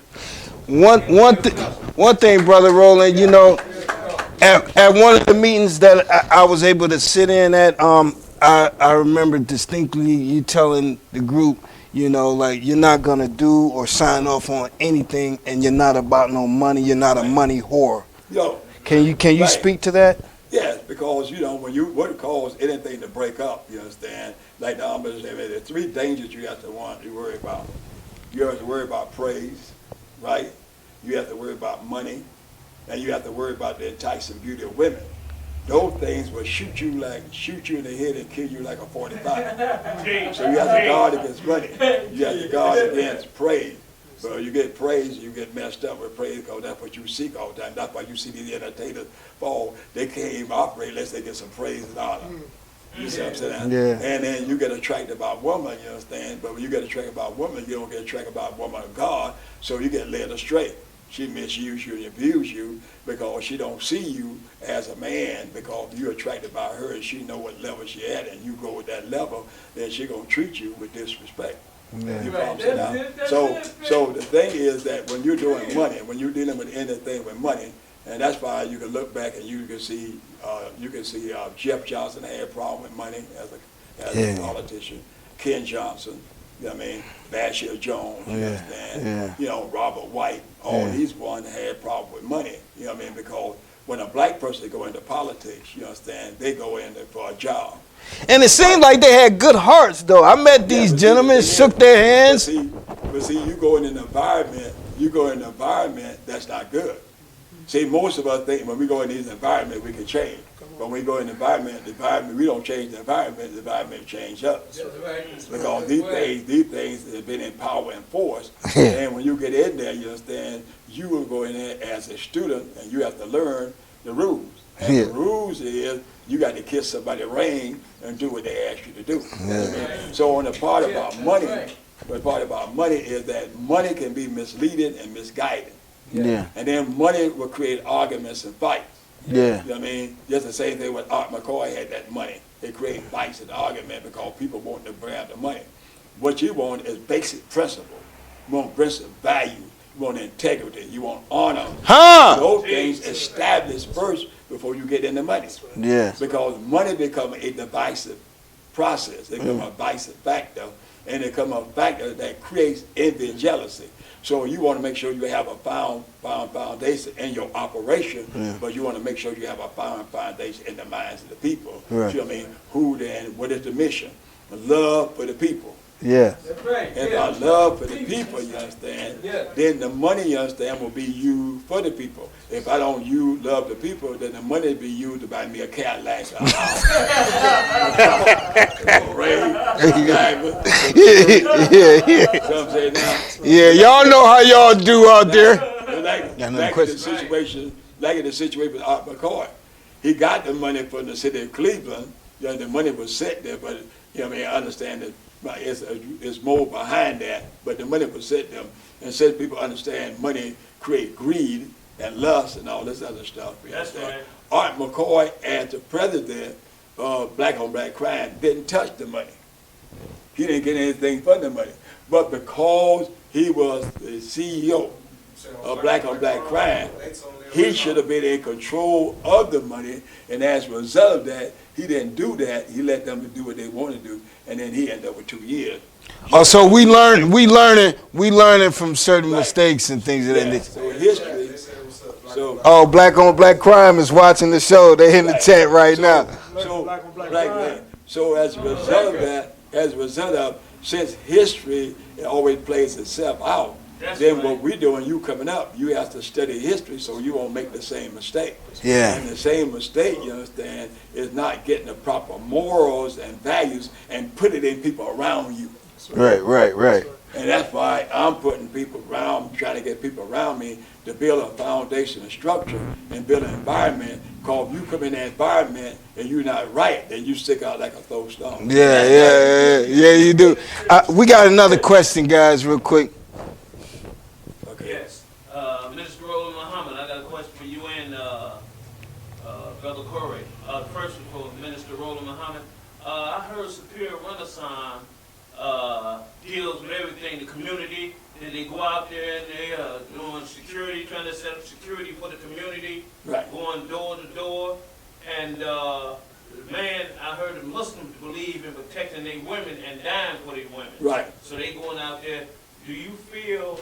[SPEAKER 1] One thing, Brother Roland, you know, at one of the meetings that I was able to sit in at, I remember distinctly you telling the group, you know, like, you're not going to do or sign off on anything, and you're not about no money. You're not a money whore.
[SPEAKER 3] Yo,
[SPEAKER 1] Can you
[SPEAKER 3] Right.
[SPEAKER 1] speak to that?
[SPEAKER 3] yes, because you know what causes anything to break up, you understand? Like the Ombudsman said, there are three dangers you have to worry about. You have to worry about praise, right? You have to worry about money, and you have to worry about the enticing beauty of women. Those things will shoot you in the head and kill you like a 45. So you have to guard against money. You have to guard against praise. So you get praise, you get messed up with praise, because that's what you seek all the time. That's why you see these entertainers fall. They can't even operate unless they get some praise and honor. You see what I'm saying?
[SPEAKER 1] Yeah.
[SPEAKER 3] And then you get attracted about woman, you understand? But when you get attracted about woman, you don't get attracted about woman of God, so you get led astray. She misuse you and abuse you because she don't see you as a man, because you're attracted by her and she know what level she at, and you go with that level, then she gonna treat you with disrespect.
[SPEAKER 1] Yeah.
[SPEAKER 3] You know what I'm saying?
[SPEAKER 2] That's
[SPEAKER 3] now?
[SPEAKER 2] it, that's
[SPEAKER 3] So
[SPEAKER 2] it.
[SPEAKER 3] so the thing is that when you're doing money, when you're dealing with anything with money, and that's why you can look back and you can see Jeff Johnson had a problem with money as a politician. Ken Johnson, you know what I mean? Bashir Jones, you understand?
[SPEAKER 1] Yeah.
[SPEAKER 3] You know, Robert White, all these ones had a problem with money, you know what I mean? Because when a black person go into politics, you understand, they go in there for a job.
[SPEAKER 1] And it seemed like they had good hearts, though. I met these gentlemen, shook their hands.
[SPEAKER 3] But see, you go in an environment that's not good. See, most of us think when we go in these environments, we can change. But when we go in the environment, we don't change the environment change us.
[SPEAKER 2] That's right.
[SPEAKER 3] Because these things have been in power and force. And when you get in there, you understand, you will go in there as a student and you have to learn the rules. And
[SPEAKER 1] Yeah.
[SPEAKER 3] the rules is you got to kiss somebody's ring and do what they ask you to do. So on the part about money, the part about money is that money can be misleading and misguided.
[SPEAKER 1] Yeah.
[SPEAKER 3] And then money will create arguments and fights.
[SPEAKER 1] Yeah.
[SPEAKER 3] You know what I mean? Just the same thing with Art McCoy had that money. It created fights and argument because people want to grab the money. What you want is basic principle. You want basic value. You want integrity. You want honor.
[SPEAKER 1] Huh?
[SPEAKER 3] Those things established first before you get into money.
[SPEAKER 1] Yeah.
[SPEAKER 3] Because money becomes a divisive process. It becomes a divisive factor, and it becomes a factor that creates envy and jealousy. So you want to make sure you have a foundation in your operation, but you want to make sure you have a foundation in the minds of the people.
[SPEAKER 1] Right.
[SPEAKER 3] You know what I mean? Who then, what is the mission? Love for the people.
[SPEAKER 1] Yeah.
[SPEAKER 2] That's right.
[SPEAKER 3] If I love for the people, you understand, then the money, you understand, will be used for the people. If I don't love the people, then the money will be used to buy me a Cadillac.
[SPEAKER 1] Yeah, y'all know how y'all do out there.
[SPEAKER 3] Like in the situation with Art McCoy. He got the money from the city of Cleveland. You know, the money was set there, but you know, I mean, I understand that it's more behind that, but the money was set there. And since people understand money create greed and lust and all this other stuff.
[SPEAKER 5] That's right.
[SPEAKER 3] Art McCoy, as the president of Black on Black Crime, didn't touch the money. He didn't get anything from the money. But because he was the CEO of Black on Black Crime, he should have been in control of the money, and as a result of that, he didn't do that. He let them do what they wanted to do, and then he ended up with 2 years.
[SPEAKER 1] Oh, so we learning from certain mistakes and things of that nature.
[SPEAKER 3] So history.
[SPEAKER 1] Oh, Black on Black Crime is watching the show. They in the chat right now.
[SPEAKER 3] So as a result of that, since history always plays itself out, then what we're doing, you coming up, you have to study history so you won't make the same mistake.
[SPEAKER 1] Yeah.
[SPEAKER 3] And the same mistake, you understand, is not getting the proper morals and values and put it in people around you.
[SPEAKER 1] Right.
[SPEAKER 3] And that's why I'm putting people around, trying to get people around me to build a foundation and structure and build an environment. Because if you come in that environment and you're not right, then you stick out like a throw stone.
[SPEAKER 1] Yeah, you do. We got another question, guys, real quick.
[SPEAKER 3] Okay.
[SPEAKER 5] Yes. Minister Roland Muhammad, I got a question for you and Brother Corey. First for Minister Roland Muhammad. I heard Superior Renaissance deals with everything, the community. And they go out there and they are doing security, trying to set up security for the community, going door to door. And man, I heard the Muslims believe in protecting their women and dying for their women.
[SPEAKER 3] Right.
[SPEAKER 5] So they going out there. Do you feel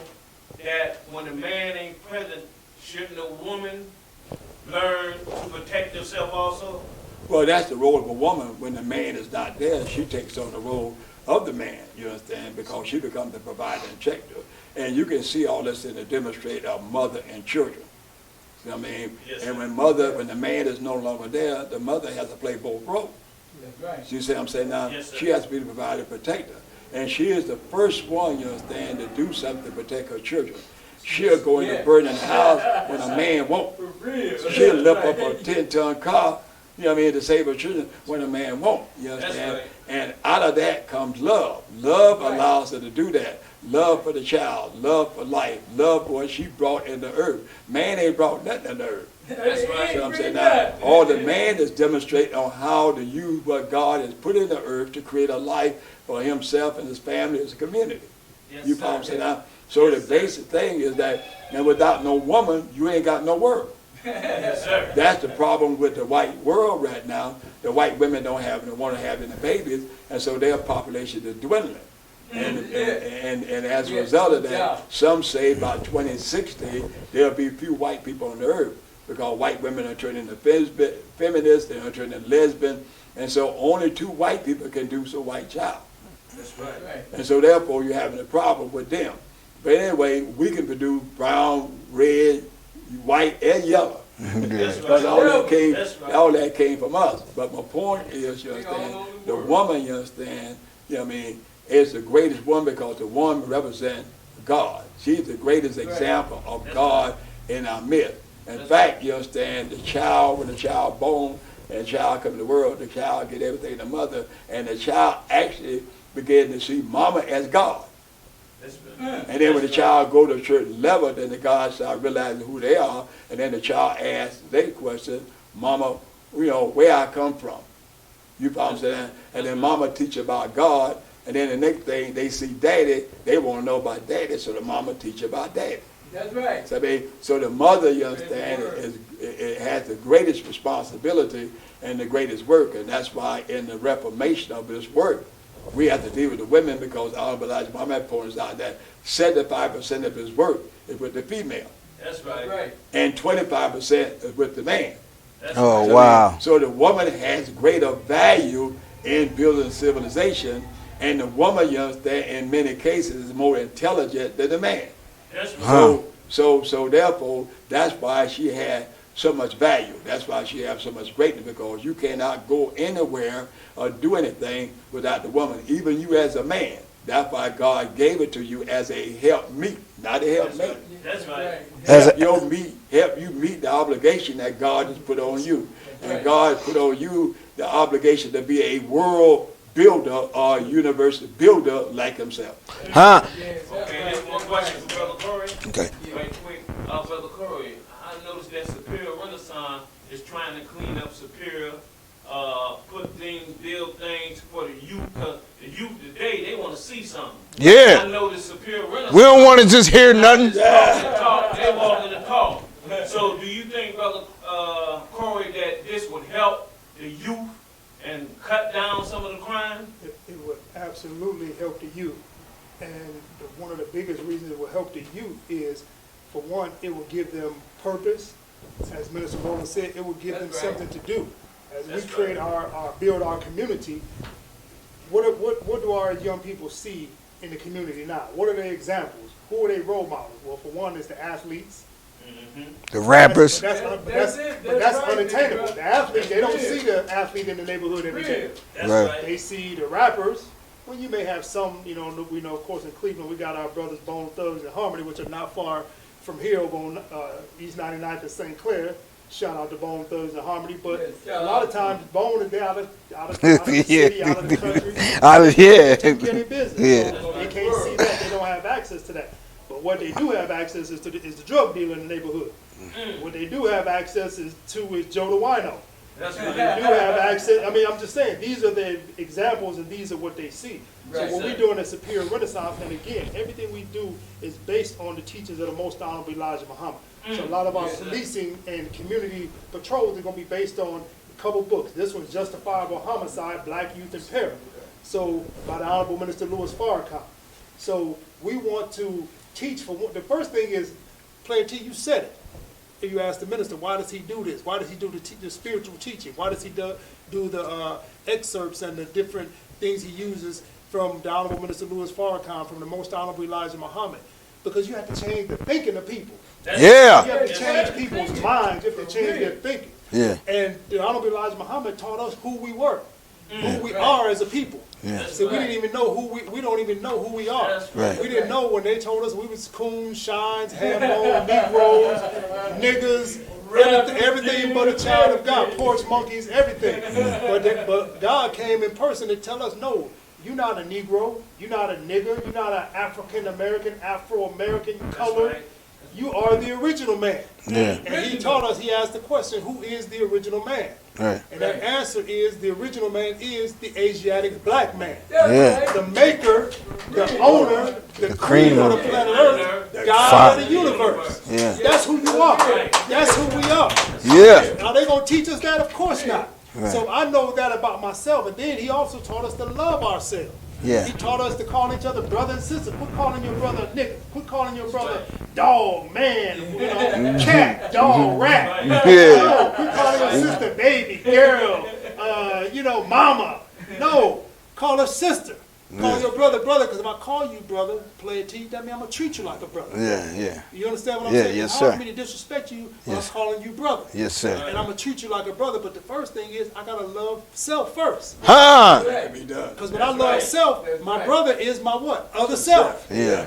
[SPEAKER 5] that when a man ain't present, shouldn't a woman learn to protect herself also?
[SPEAKER 3] Well, that's the role of a woman. When the man is not there, she takes on the role of the man, you understand, because she becomes the provider and protector. And you can see all this in the demonstrate of mother and children. You know what I mean?
[SPEAKER 5] Yes,
[SPEAKER 3] and
[SPEAKER 5] sir.
[SPEAKER 3] when the man is no longer there, the mother has to play both roles.
[SPEAKER 2] That's right.
[SPEAKER 3] You see what I'm saying now?
[SPEAKER 5] Yes, sir.
[SPEAKER 3] She has to be the provider and protector. And she is the first one, you understand, to do something to protect her children. She'll go in the burning house when a man won't.
[SPEAKER 2] For real.
[SPEAKER 3] She'll lift up a 10-ton car, you know what I mean, to save her children when a man won't. You understand?
[SPEAKER 5] That's right.
[SPEAKER 3] And out of that comes love. Love allows her to do that. Love for the child, love for life, love for what she brought in the earth. Man ain't brought nothing in the earth.
[SPEAKER 5] That's right.
[SPEAKER 3] You know what I'm saying? Now, all the man is demonstrating on how to use what God has put in the earth to create a life for himself and his family, his community.
[SPEAKER 5] Yes,
[SPEAKER 3] You
[SPEAKER 5] sir.
[SPEAKER 3] follow what I'm saying now? So the basic thing is that, and without no woman, you ain't got no world.
[SPEAKER 5] Yes, sir.
[SPEAKER 3] That's the problem with the white world right now. The white women don't want to have any babies, and so their population is dwindling. And as a result of that, some say by 2060 there'll be few white people on the earth because white women are turning into feminists, they're turning into lesbian, and so only 2 white people can do a white child.
[SPEAKER 5] That's right.
[SPEAKER 3] And so therefore you're having a problem with them. But anyway, we can produce brown, red, white, and yellow.
[SPEAKER 5] That's
[SPEAKER 3] Because
[SPEAKER 5] right.
[SPEAKER 3] all that came from us. But my point is, you understand, the woman, you understand, you know what I mean, is the greatest woman because the woman represents God. She's the greatest example of God in our midst. In fact, you understand, the child, when the child born and the child come to the world, the child get everything in the mother, and the child actually begin to see mama as God. And then when the child go to a certain level, then the God start realizing who they are, and then the child asks their question, mama, where I come from. You follow what I'm saying? And then mama teach about God, and then the next thing they see daddy, they want to know about daddy, so the mama teach about daddy.
[SPEAKER 2] That's right.
[SPEAKER 3] So the mother, you understand, it has the greatest responsibility and the greatest work, and that's why in the reformation of this work, we have to deal with the women, because Honorable Elijah Muhammad points out that 75% of his work is with the female.
[SPEAKER 5] That's right.
[SPEAKER 3] And 25% is with the man.
[SPEAKER 1] Oh, wow.
[SPEAKER 3] So the woman has greater value in building civilization, and the woman, you understand, in many cases is more intelligent than the man.
[SPEAKER 5] That's right.
[SPEAKER 3] So therefore, that's why she had so much value. That's why she has so much greatness, because you cannot go anywhere or do anything without the woman, even you as a man. That's why God gave it to you as a help meet, not a help mate.
[SPEAKER 5] That's right.
[SPEAKER 3] Help you meet the obligation that God has put on you. And God put on you the obligation to be a world builder or a universe builder like himself.
[SPEAKER 1] Huh?
[SPEAKER 5] Okay, there's one question for Brother Corey.
[SPEAKER 1] Okay.
[SPEAKER 5] Right quick. Brother Corey, I noticed that Superior Renaissance is trying to clean up Superior, build things for the youth, because the youth today, they want to see something.
[SPEAKER 1] Yeah.
[SPEAKER 5] I know the Superior Renaissance.
[SPEAKER 1] We don't want to just hear nothing.
[SPEAKER 5] They walk in the talk. So do you think, Brother Corey, that this would help the youth and cut down some of the crime?
[SPEAKER 4] It would absolutely help the youth. And one of the biggest reasons it will help the youth is, for one, it will give them purpose. As Minister Rowland said, it will give them something to do. As we create build our community, what do our young people see in the community now? What are their examples? Who are their role models? Well, for one, is the athletes.
[SPEAKER 1] The rappers.
[SPEAKER 4] That's unattainable. The athletes, they don't see the athlete in the neighborhood every day.
[SPEAKER 5] That's right.
[SPEAKER 4] They see the rappers. Well, you may have some, we know, of course, in Cleveland, we got our brothers Bone Thugs and Harmony, which are not far from here over on East 99th and St. Clair. Shout out to Bone Thugs and Harmony. But a lot of times, Bone is out of the city, out of the country. Taking care of their business.
[SPEAKER 1] Yeah.
[SPEAKER 4] So they can't see that. They don't have access to that. But what they do have access is the drug dealer in the neighborhood. What they do have access is Joe the Wino.
[SPEAKER 5] That's
[SPEAKER 4] They
[SPEAKER 5] right.
[SPEAKER 4] do have access. I mean, I'm just saying, these are the examples and these are what they see.
[SPEAKER 5] Right,
[SPEAKER 4] So what
[SPEAKER 5] sir.
[SPEAKER 4] we're doing at Superior Renaissance, and again, everything we do is based on the teachings of the Most Honorable Elijah Muhammad. So a lot of our
[SPEAKER 5] Yes, sir.
[SPEAKER 4] policing and community patrols are going to be based on a couple books. This one's Justifiable Homicide, Black Youth in Peril. So by the Honorable Minister Louis Farrakhan. So we want to teach for the first thing is, Player T, you said it. If you ask the minister, why does he do this? Why does he do the spiritual teaching? Why does he do the excerpts and the different things he uses from the Honorable Minister Louis Farrakhan, from the Most Honorable Elijah Muhammad? Because you have to change the thinking of people.
[SPEAKER 1] Yeah.
[SPEAKER 4] You have to change people's minds. You have to change their thinking.
[SPEAKER 1] Yeah.
[SPEAKER 4] And the Honorable Elijah Muhammad taught us who we were, who we are as a people.
[SPEAKER 1] Yeah.
[SPEAKER 4] So we didn't even know we don't even know who we are.
[SPEAKER 5] That's
[SPEAKER 1] right.
[SPEAKER 4] We didn't know when they told us we was coons, shines, ham-bone, Negroes, niggas, everything but a child of God, porch monkeys, everything. But God came in person to tell us, no, you're not a Negro, you're not a nigger, you're not an African-American, Afro-American, colored.
[SPEAKER 5] right.
[SPEAKER 4] You are the original man.
[SPEAKER 1] Yeah.
[SPEAKER 4] And he taught us, he asked the question, who is the original man?
[SPEAKER 1] Right.
[SPEAKER 4] And that answer is, the original man is the Asiatic black man.
[SPEAKER 1] Yeah.
[SPEAKER 4] The maker, the owner, the cream of the planet Earth, the God of the universe.
[SPEAKER 1] Yeah.
[SPEAKER 4] That's who you are. That's who we are.
[SPEAKER 1] Yeah.
[SPEAKER 4] Are they going to teach us that? Of course not.
[SPEAKER 1] Right.
[SPEAKER 4] So I know that about myself. And then he also taught us to love ourselves.
[SPEAKER 1] Yeah.
[SPEAKER 4] He taught us to call each other brother and sister. Quit calling your brother nigga. Quit calling your brother dog, man, cat, dog, rat. No, quit calling your sister baby, girl, mama. No, call her sister. Call your brother, brother, because if I call you brother, play it to you, that means I'm going to treat you like a brother.
[SPEAKER 1] Yeah.
[SPEAKER 4] You understand what I'm
[SPEAKER 1] Yeah,
[SPEAKER 4] saying?
[SPEAKER 1] yes,
[SPEAKER 4] It's hard
[SPEAKER 1] sir.
[SPEAKER 4] for me to disrespect you when
[SPEAKER 1] Yes.
[SPEAKER 4] I'm calling you brother.
[SPEAKER 1] Yes, sir.
[SPEAKER 4] And I'm going to treat you like a brother, but the first thing is I got to love self first.
[SPEAKER 1] Huh?
[SPEAKER 3] That can be done.
[SPEAKER 4] Because when I love self, my brother is my what? Other self.
[SPEAKER 1] Yeah.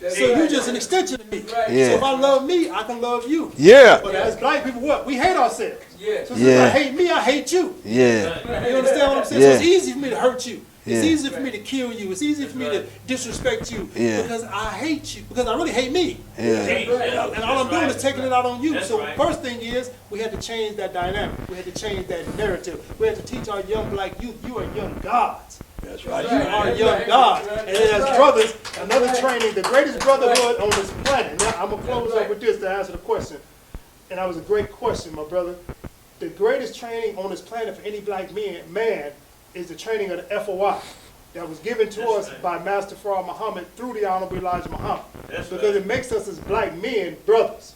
[SPEAKER 4] So you're just an extension of me.
[SPEAKER 1] Yeah.
[SPEAKER 4] So if I love me, I can love you.
[SPEAKER 1] Yeah.
[SPEAKER 4] But as black people, what? We hate ourselves.
[SPEAKER 2] Yeah.
[SPEAKER 4] So since
[SPEAKER 1] Yeah.
[SPEAKER 4] I hate me, I hate you.
[SPEAKER 1] Yeah.
[SPEAKER 4] You understand what I'm saying?
[SPEAKER 1] Yeah.
[SPEAKER 4] So it's easy for me to hurt you. It's
[SPEAKER 1] Yeah.
[SPEAKER 4] easy for me to kill you. It's easy for me to disrespect you.
[SPEAKER 1] Yeah.
[SPEAKER 4] Because I hate you. Because I really hate me.
[SPEAKER 1] Yeah.
[SPEAKER 4] And all I'm doing is taking it out on you.
[SPEAKER 5] That's
[SPEAKER 4] So
[SPEAKER 5] right.
[SPEAKER 4] first thing is, we had to change that dynamic. We had to change that narrative. We had to teach our young black youth, you are young gods.
[SPEAKER 3] That's right.
[SPEAKER 4] You are young gods. And then as brothers, another training, the greatest brotherhood on this planet. Now, I'm going to close up with this to answer the question. And that was a great question, my brother. The greatest training on this planet for any black man is the training of the FOI that was given to us by Master Farah Muhammad through the Honorable Elijah Muhammad. Because it makes us as black men brothers.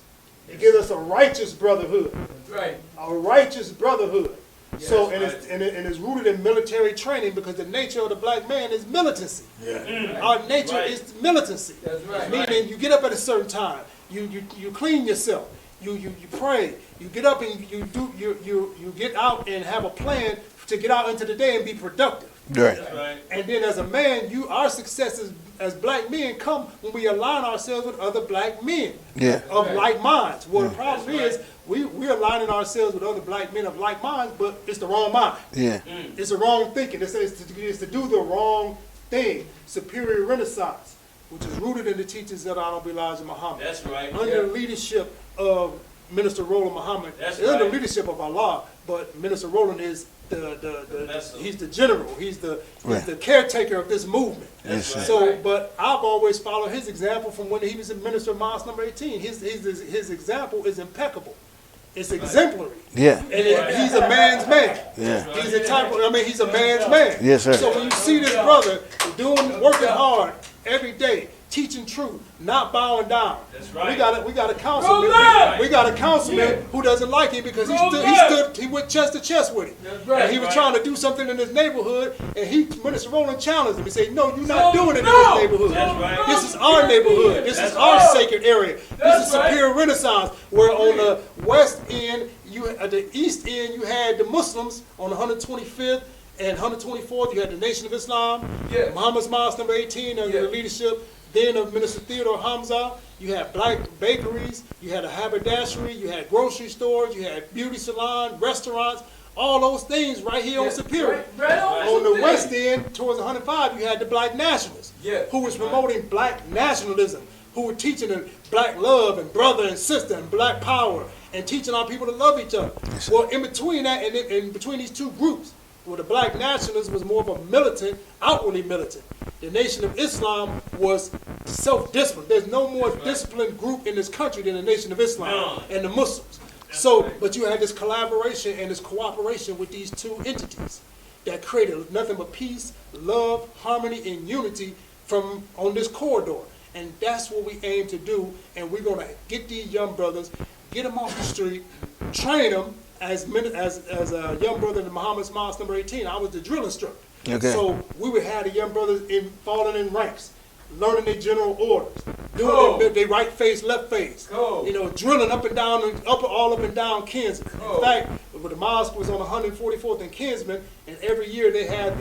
[SPEAKER 4] It gives us a righteous brotherhood.
[SPEAKER 2] That's right.
[SPEAKER 4] A righteous brotherhood. So,
[SPEAKER 2] Yes,
[SPEAKER 4] and it's rooted in military training because the nature of the black man is militancy.
[SPEAKER 3] Yeah.
[SPEAKER 4] Our nature is militancy.
[SPEAKER 2] That's right.
[SPEAKER 4] Meaning you get up at a certain time, you clean yourself, you pray, you get up and you get out and have a plan to get out into the day and be productive.
[SPEAKER 1] Right.
[SPEAKER 5] Right.
[SPEAKER 4] And then as a man, our successes as black men come when we align ourselves with other black men
[SPEAKER 1] Yeah.
[SPEAKER 4] of like minds. Well, the problem is we're aligning ourselves with other black men of like minds, but it's the wrong mind.
[SPEAKER 1] Yeah.
[SPEAKER 4] It's the wrong thinking. It's to do the wrong thing. Superior Renaissance, which is rooted in the teachings of Honorable Elijah Muhammad.
[SPEAKER 5] That's right.
[SPEAKER 4] Under the leadership of Minister Roland Muhammad.
[SPEAKER 5] That's
[SPEAKER 4] Under the
[SPEAKER 5] right.
[SPEAKER 4] leadership of Allah, but Minister Roland is he's the general. He's the caretaker of this movement.
[SPEAKER 1] Yes, sir.
[SPEAKER 4] So, but I've always followed his example from when he was a minister of Mosque number 18. His example is impeccable. It's exemplary.
[SPEAKER 1] Yeah.
[SPEAKER 4] And he's a man's man.
[SPEAKER 1] Yeah.
[SPEAKER 4] He's a type of, he's a man's man.
[SPEAKER 1] Yes, sir.
[SPEAKER 4] So when you see this brother working hard every day, teaching truth, not bowing down.
[SPEAKER 5] That's right.
[SPEAKER 4] We got a councilman.
[SPEAKER 2] Roll
[SPEAKER 4] We got a councilman who doesn't like him because he went chest to chest with him.
[SPEAKER 2] That's right.
[SPEAKER 4] And he was trying to do something in his neighborhood, and Minister Rowland challenged him. He said, "No, you're not
[SPEAKER 2] No,
[SPEAKER 4] doing it
[SPEAKER 2] no.
[SPEAKER 4] in this neighborhood.
[SPEAKER 5] That's right.
[SPEAKER 4] This is our neighborhood. This is our sacred area. This
[SPEAKER 2] That's
[SPEAKER 4] is Superior
[SPEAKER 2] right.
[SPEAKER 4] Renaissance, where on the west end, at the east end, you had the Muslims on the 125th and 124th. You had the Nation of Islam,
[SPEAKER 2] Yeah.
[SPEAKER 4] Muhammad's Mosque number 18 under the leadership then of Minister Theodore Hamza. You had black bakeries, you had a haberdashery, you had grocery stores, you had beauty salon, restaurants, all those things right here on Superior.
[SPEAKER 2] Right
[SPEAKER 4] On the west end, towards 105, you had the black nationalists,
[SPEAKER 2] Yeah.
[SPEAKER 4] who was promoting black nationalism, who were teaching them black love and brother and sister and black power, and teaching our people to love each other. Well, in between that, and in between these two groups, where the black nationalism was more of a militant, outwardly militant. The Nation of Islam was self-disciplined. There's no more disciplined group in this country than the Nation of Islam and the Muslims. So, but you had this collaboration and this cooperation with these two entities that created nothing but peace, love, harmony, and unity from on this corridor. And that's what we aim to do. And we're going to get these young brothers, get them off the street, train them. As a young brother in Muhammad's Mosque number 18, I was the drill instructor.
[SPEAKER 1] Okay.
[SPEAKER 4] So we would have the young brothers falling in ranks, learning their general orders,
[SPEAKER 2] Cool.
[SPEAKER 4] doing their right face, left face.
[SPEAKER 2] Cool.
[SPEAKER 4] Drilling up and down, all up and down Kinsman.
[SPEAKER 2] Cool.
[SPEAKER 4] In fact, the mosque was on 144th and Kinsman, and every year they had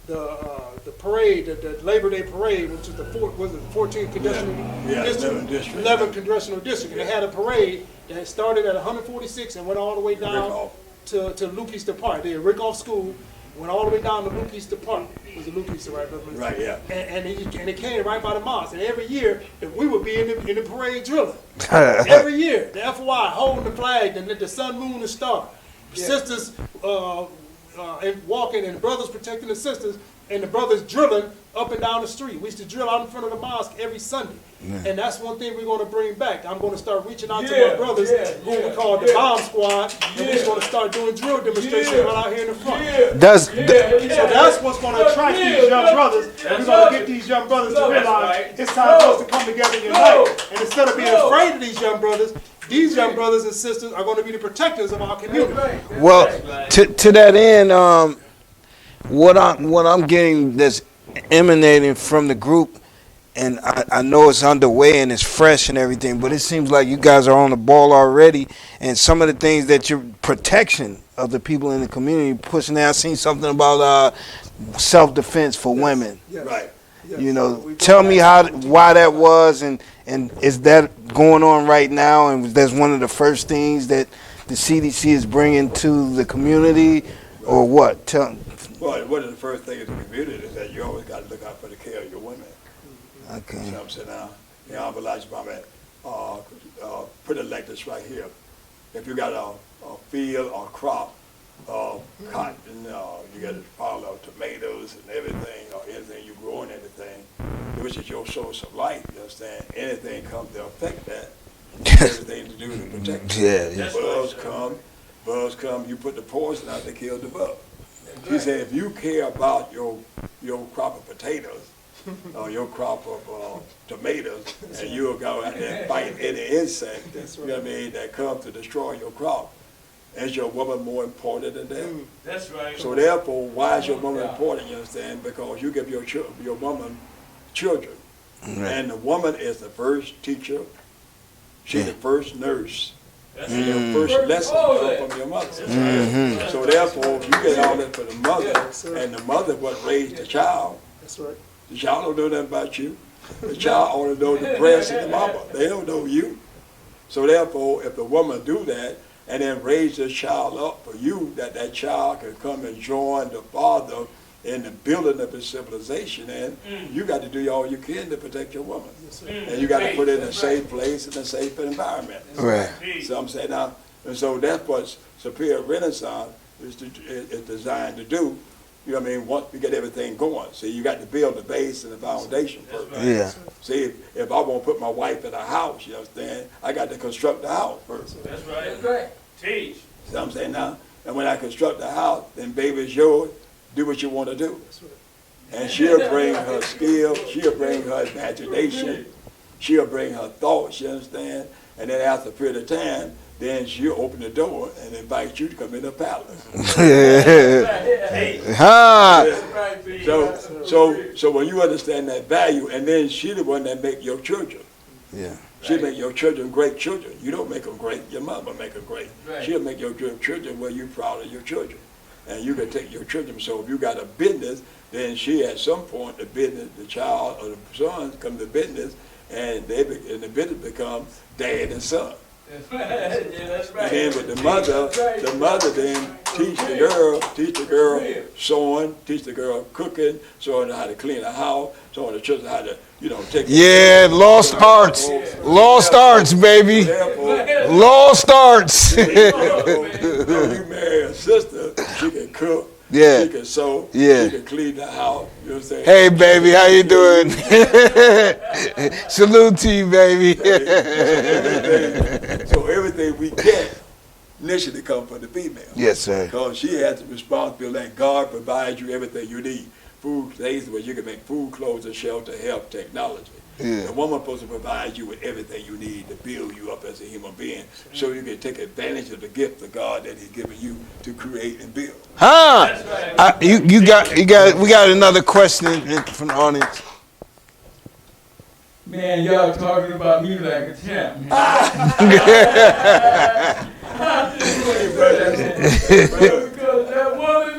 [SPEAKER 4] the parade, the Labor Day parade, which was the 14th congressional district, 11th congressional district, and they had a parade that started at 146 and went all the way down to Luke Easter Park. They had Rickoff School, went all the way down to Luke Easter Park. Was it Luke Easter, right?
[SPEAKER 3] Right, yeah.
[SPEAKER 4] And it came right by the mosque. And every year, we would be in the parade drilling. Every year, the FY holding the flag, the sun, moon, and star. Sisters and walking, and brothers protecting the sisters, and the brothers drilling up and down the street. We used to drill out in front of the mosque every Sunday. And that's one thing we're going to bring back. I'm going to start reaching out to my brothers who we call the bomb squad, and we're going to start doing drill demonstrations right out here in the front.
[SPEAKER 1] Does
[SPEAKER 4] So that's what's going to attract these young brothers. And we're going to get these young brothers to realize it's time for us to come together and unite. And instead of being afraid of these young brothers, these young brothers and sisters are going to be the protectors of our community.
[SPEAKER 1] well to that end, what I'm getting that's emanating from the group, and I know it's underway and it's fresh and everything, but it seems like you guys are on the ball already, and some of the things that your protection of the people in the community pushing out. I seen something about self-defense for women.
[SPEAKER 4] Yes.
[SPEAKER 3] Right.
[SPEAKER 4] Yes.
[SPEAKER 1] You know,
[SPEAKER 4] We
[SPEAKER 1] tell
[SPEAKER 4] go
[SPEAKER 1] me
[SPEAKER 4] back.
[SPEAKER 1] why that was, and is that going on right now? And that's one of the first things that the CDC is bringing to the community, or what?
[SPEAKER 3] Well, one of the first things in the community is that you always got to look out for the care of your women.
[SPEAKER 1] Okay.
[SPEAKER 3] You know what I'm saying now? You know, I'm like, put it like this right here. If you got a field or crop of cotton, you got a pile of tomatoes and everything, or anything you grow and everything, which is your source of life, you understand? Anything comes to affect that. Everything to do to protect it.
[SPEAKER 1] Yeah.
[SPEAKER 3] Bugs come, you put the poison out to kill the bug. She said, if you care about your crop of potatoes, or your crop of tomatoes, and you'll go out there and fight any insect, you know what I mean, that comes to destroy your crop, is your woman more important than that?
[SPEAKER 5] That's right.
[SPEAKER 3] So therefore, why is your woman important, you understand? Because you give your woman children. And the woman is the first teacher. She's the first nurse. And your first lesson comes from your mother. So therefore, if you get all that for the mother, and the mother what raised the child,
[SPEAKER 4] That's right.
[SPEAKER 3] the child don't know nothing about you. The child only know the breast and the mama. They don't know you. So therefore, if the woman do that, and then raise this child up for you, that child can come and join the father in the building of his civilization, and you got to do all you can to protect your woman. And you got to put it in a safe place and a safe environment.
[SPEAKER 1] Right.
[SPEAKER 3] So I'm saying now, and so that's what Superior Renaissance is designed to do. You know what I mean? Once we get everything going. See, you got to build the base and the foundation first.
[SPEAKER 5] Right.
[SPEAKER 1] Yeah.
[SPEAKER 3] See, if I want to put my wife in a house, you understand, I got to construct the house first.
[SPEAKER 5] That's right.
[SPEAKER 2] That's right.
[SPEAKER 5] Teach.
[SPEAKER 3] See what I'm saying now? And when I construct the house, then baby, it's yours. Do what you want to do. And she'll bring her skill, she'll bring her imagination, she'll bring her thoughts, you understand? And then after a period of time, then she'll open the door and invite you to come in the palace. So when you understand that value, and then she the one that make your children.
[SPEAKER 1] Yeah.
[SPEAKER 3] She'll make your children great children. You don't make them great, your mama make them great.
[SPEAKER 2] Right.
[SPEAKER 3] She'll make your children where you're proud of your children. And you can take your children. So if you got a business, then she at some point, the business, the child or the son come to business, and the business becomes dad and son.
[SPEAKER 2] That's right. Yeah, that's right.
[SPEAKER 3] And then with the mother then teach the girl sewing, teach the girl cooking, showing her how to clean the house, showing the children how to, take
[SPEAKER 1] Yeah, lost arts. Lost arts, baby.
[SPEAKER 3] Therefore,
[SPEAKER 1] Lost arts.
[SPEAKER 3] if you marry a sister, she can cook,
[SPEAKER 1] Yeah.
[SPEAKER 3] she can sew,
[SPEAKER 1] Yeah.
[SPEAKER 3] she can clean the house, you know what I'm saying?
[SPEAKER 1] Hey, baby, how you doing? Salute to you, baby.
[SPEAKER 3] So everything we get initially comes from the female.
[SPEAKER 1] Yes, sir.
[SPEAKER 3] Because she has the responsibility that God provides you everything you need. Food, things where you can make food, clothes, and shelter, health, technology.
[SPEAKER 1] Yeah.
[SPEAKER 3] The woman supposed to provide you with everything you need to build you up as a human being, so you can take advantage of the gift of God that He's given you to create and build.
[SPEAKER 1] Huh? We got another question from the audience.
[SPEAKER 2] Man, y'all talking about me like a champ, man. Because that woman,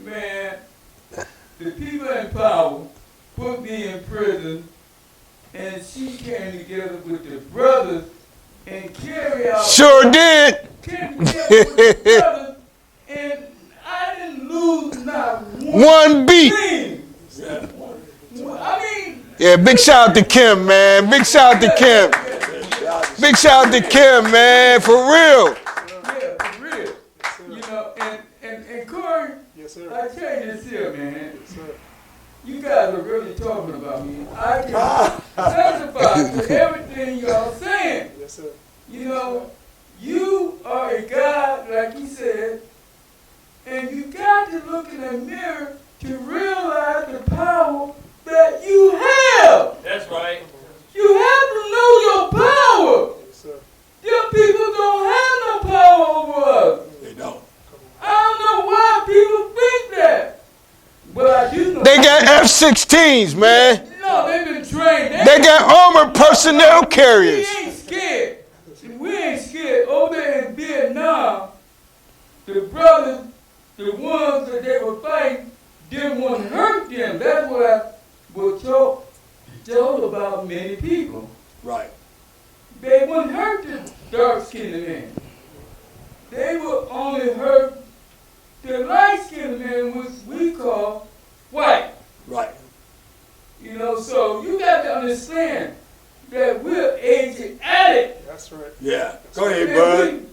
[SPEAKER 2] man, the people in power put me in prison, and she came together with the brothers and carried out.
[SPEAKER 1] Sure did.
[SPEAKER 2] Came together with the brothers, and I didn't lose not
[SPEAKER 1] One beat.
[SPEAKER 2] thing. I mean,
[SPEAKER 1] Yeah, big shout out to Kim, man. Big shout out to Kim. Big shout out to Kim, man. For real.
[SPEAKER 2] yeah, for real. And Corey,
[SPEAKER 4] Yes, sir.
[SPEAKER 2] I tell you this here, man.
[SPEAKER 4] Yes, sir.
[SPEAKER 2] You guys are really talking about me. I can testify to everything y'all saying.
[SPEAKER 4] Yes, sir.
[SPEAKER 2] You are a God, like you said, and you got to look in the mirror to realize the power that you have.
[SPEAKER 5] That's right.
[SPEAKER 2] You have to know your power.
[SPEAKER 4] Yes, sir.
[SPEAKER 2] Your people don't have no power over us.
[SPEAKER 3] They don't.
[SPEAKER 2] I don't know why people think that. But I do know.
[SPEAKER 1] They got Marines, man.
[SPEAKER 2] No, they've been trained.
[SPEAKER 1] They got armored personnel carriers.
[SPEAKER 2] We ain't scared. We ain't scared. Over there in Vietnam, the brothers, the ones that they were fighting, didn't want to hurt them. That's what I was told about many people.
[SPEAKER 3] Right.
[SPEAKER 2] They wouldn't hurt the dark-skinned man. They would only hurt the light-skinned man, which we call white.
[SPEAKER 3] Right.
[SPEAKER 2] You know, so you got to understand that we're aging addicts.
[SPEAKER 4] That's right.
[SPEAKER 3] Yeah. Go ahead, bud.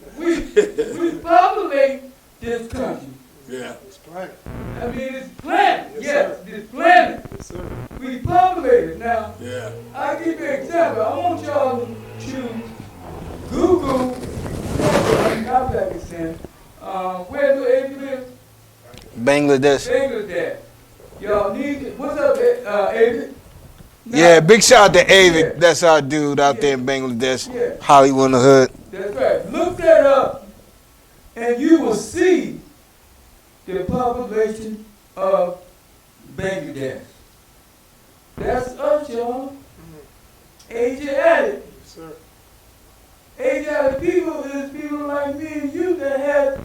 [SPEAKER 2] We populate this country.
[SPEAKER 3] Yeah.
[SPEAKER 4] It's planet.
[SPEAKER 2] I mean, it's planet.
[SPEAKER 4] Yes,
[SPEAKER 2] Yes,
[SPEAKER 4] sir.
[SPEAKER 2] this planet.
[SPEAKER 4] Yes, sir.
[SPEAKER 2] We populate it. Now,
[SPEAKER 3] Yeah.
[SPEAKER 2] I'll give you an example. I want y'all to Google Pakistan. Where do Avi live?
[SPEAKER 1] Bangladesh.
[SPEAKER 2] Bangladesh. Y'all need to, what's up, Avi?
[SPEAKER 1] Yeah, big shout out to Avi.
[SPEAKER 2] Yeah.
[SPEAKER 1] That's our dude out there in Bangladesh.
[SPEAKER 2] Yeah.
[SPEAKER 1] Hollywood in the hood.
[SPEAKER 2] That's right. Look that up, and you will see the population of Bangladesh. That's us, y'all. Asiatic.
[SPEAKER 4] Yes, sir.
[SPEAKER 2] Asiatic people is people like me and you that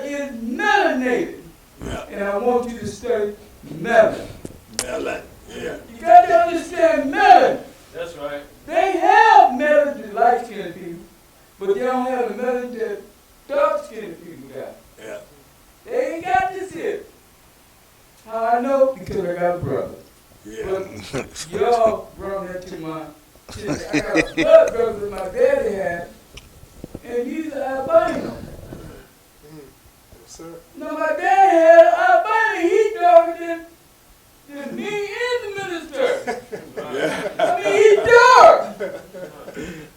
[SPEAKER 2] is melanated.
[SPEAKER 3] Yeah.
[SPEAKER 2] And I want you to study melanin.
[SPEAKER 3] Melanin. Yeah.
[SPEAKER 2] You got to understand melanin.
[SPEAKER 5] That's right.
[SPEAKER 2] They have melanin to light-skinned people, but they don't have the melanin that dark-skinned people got.
[SPEAKER 3] Yeah.
[SPEAKER 2] They ain't got this here. How I know? Because I got a brother.
[SPEAKER 3] Yeah.
[SPEAKER 2] But y'all brought that to my shit. I got a blood brother that my daddy had, and he's an albino.
[SPEAKER 4] Yes, sir.
[SPEAKER 2] No, my daddy had an albino. He darker than me and the minister.
[SPEAKER 3] Yeah.
[SPEAKER 2] I mean, he's dark.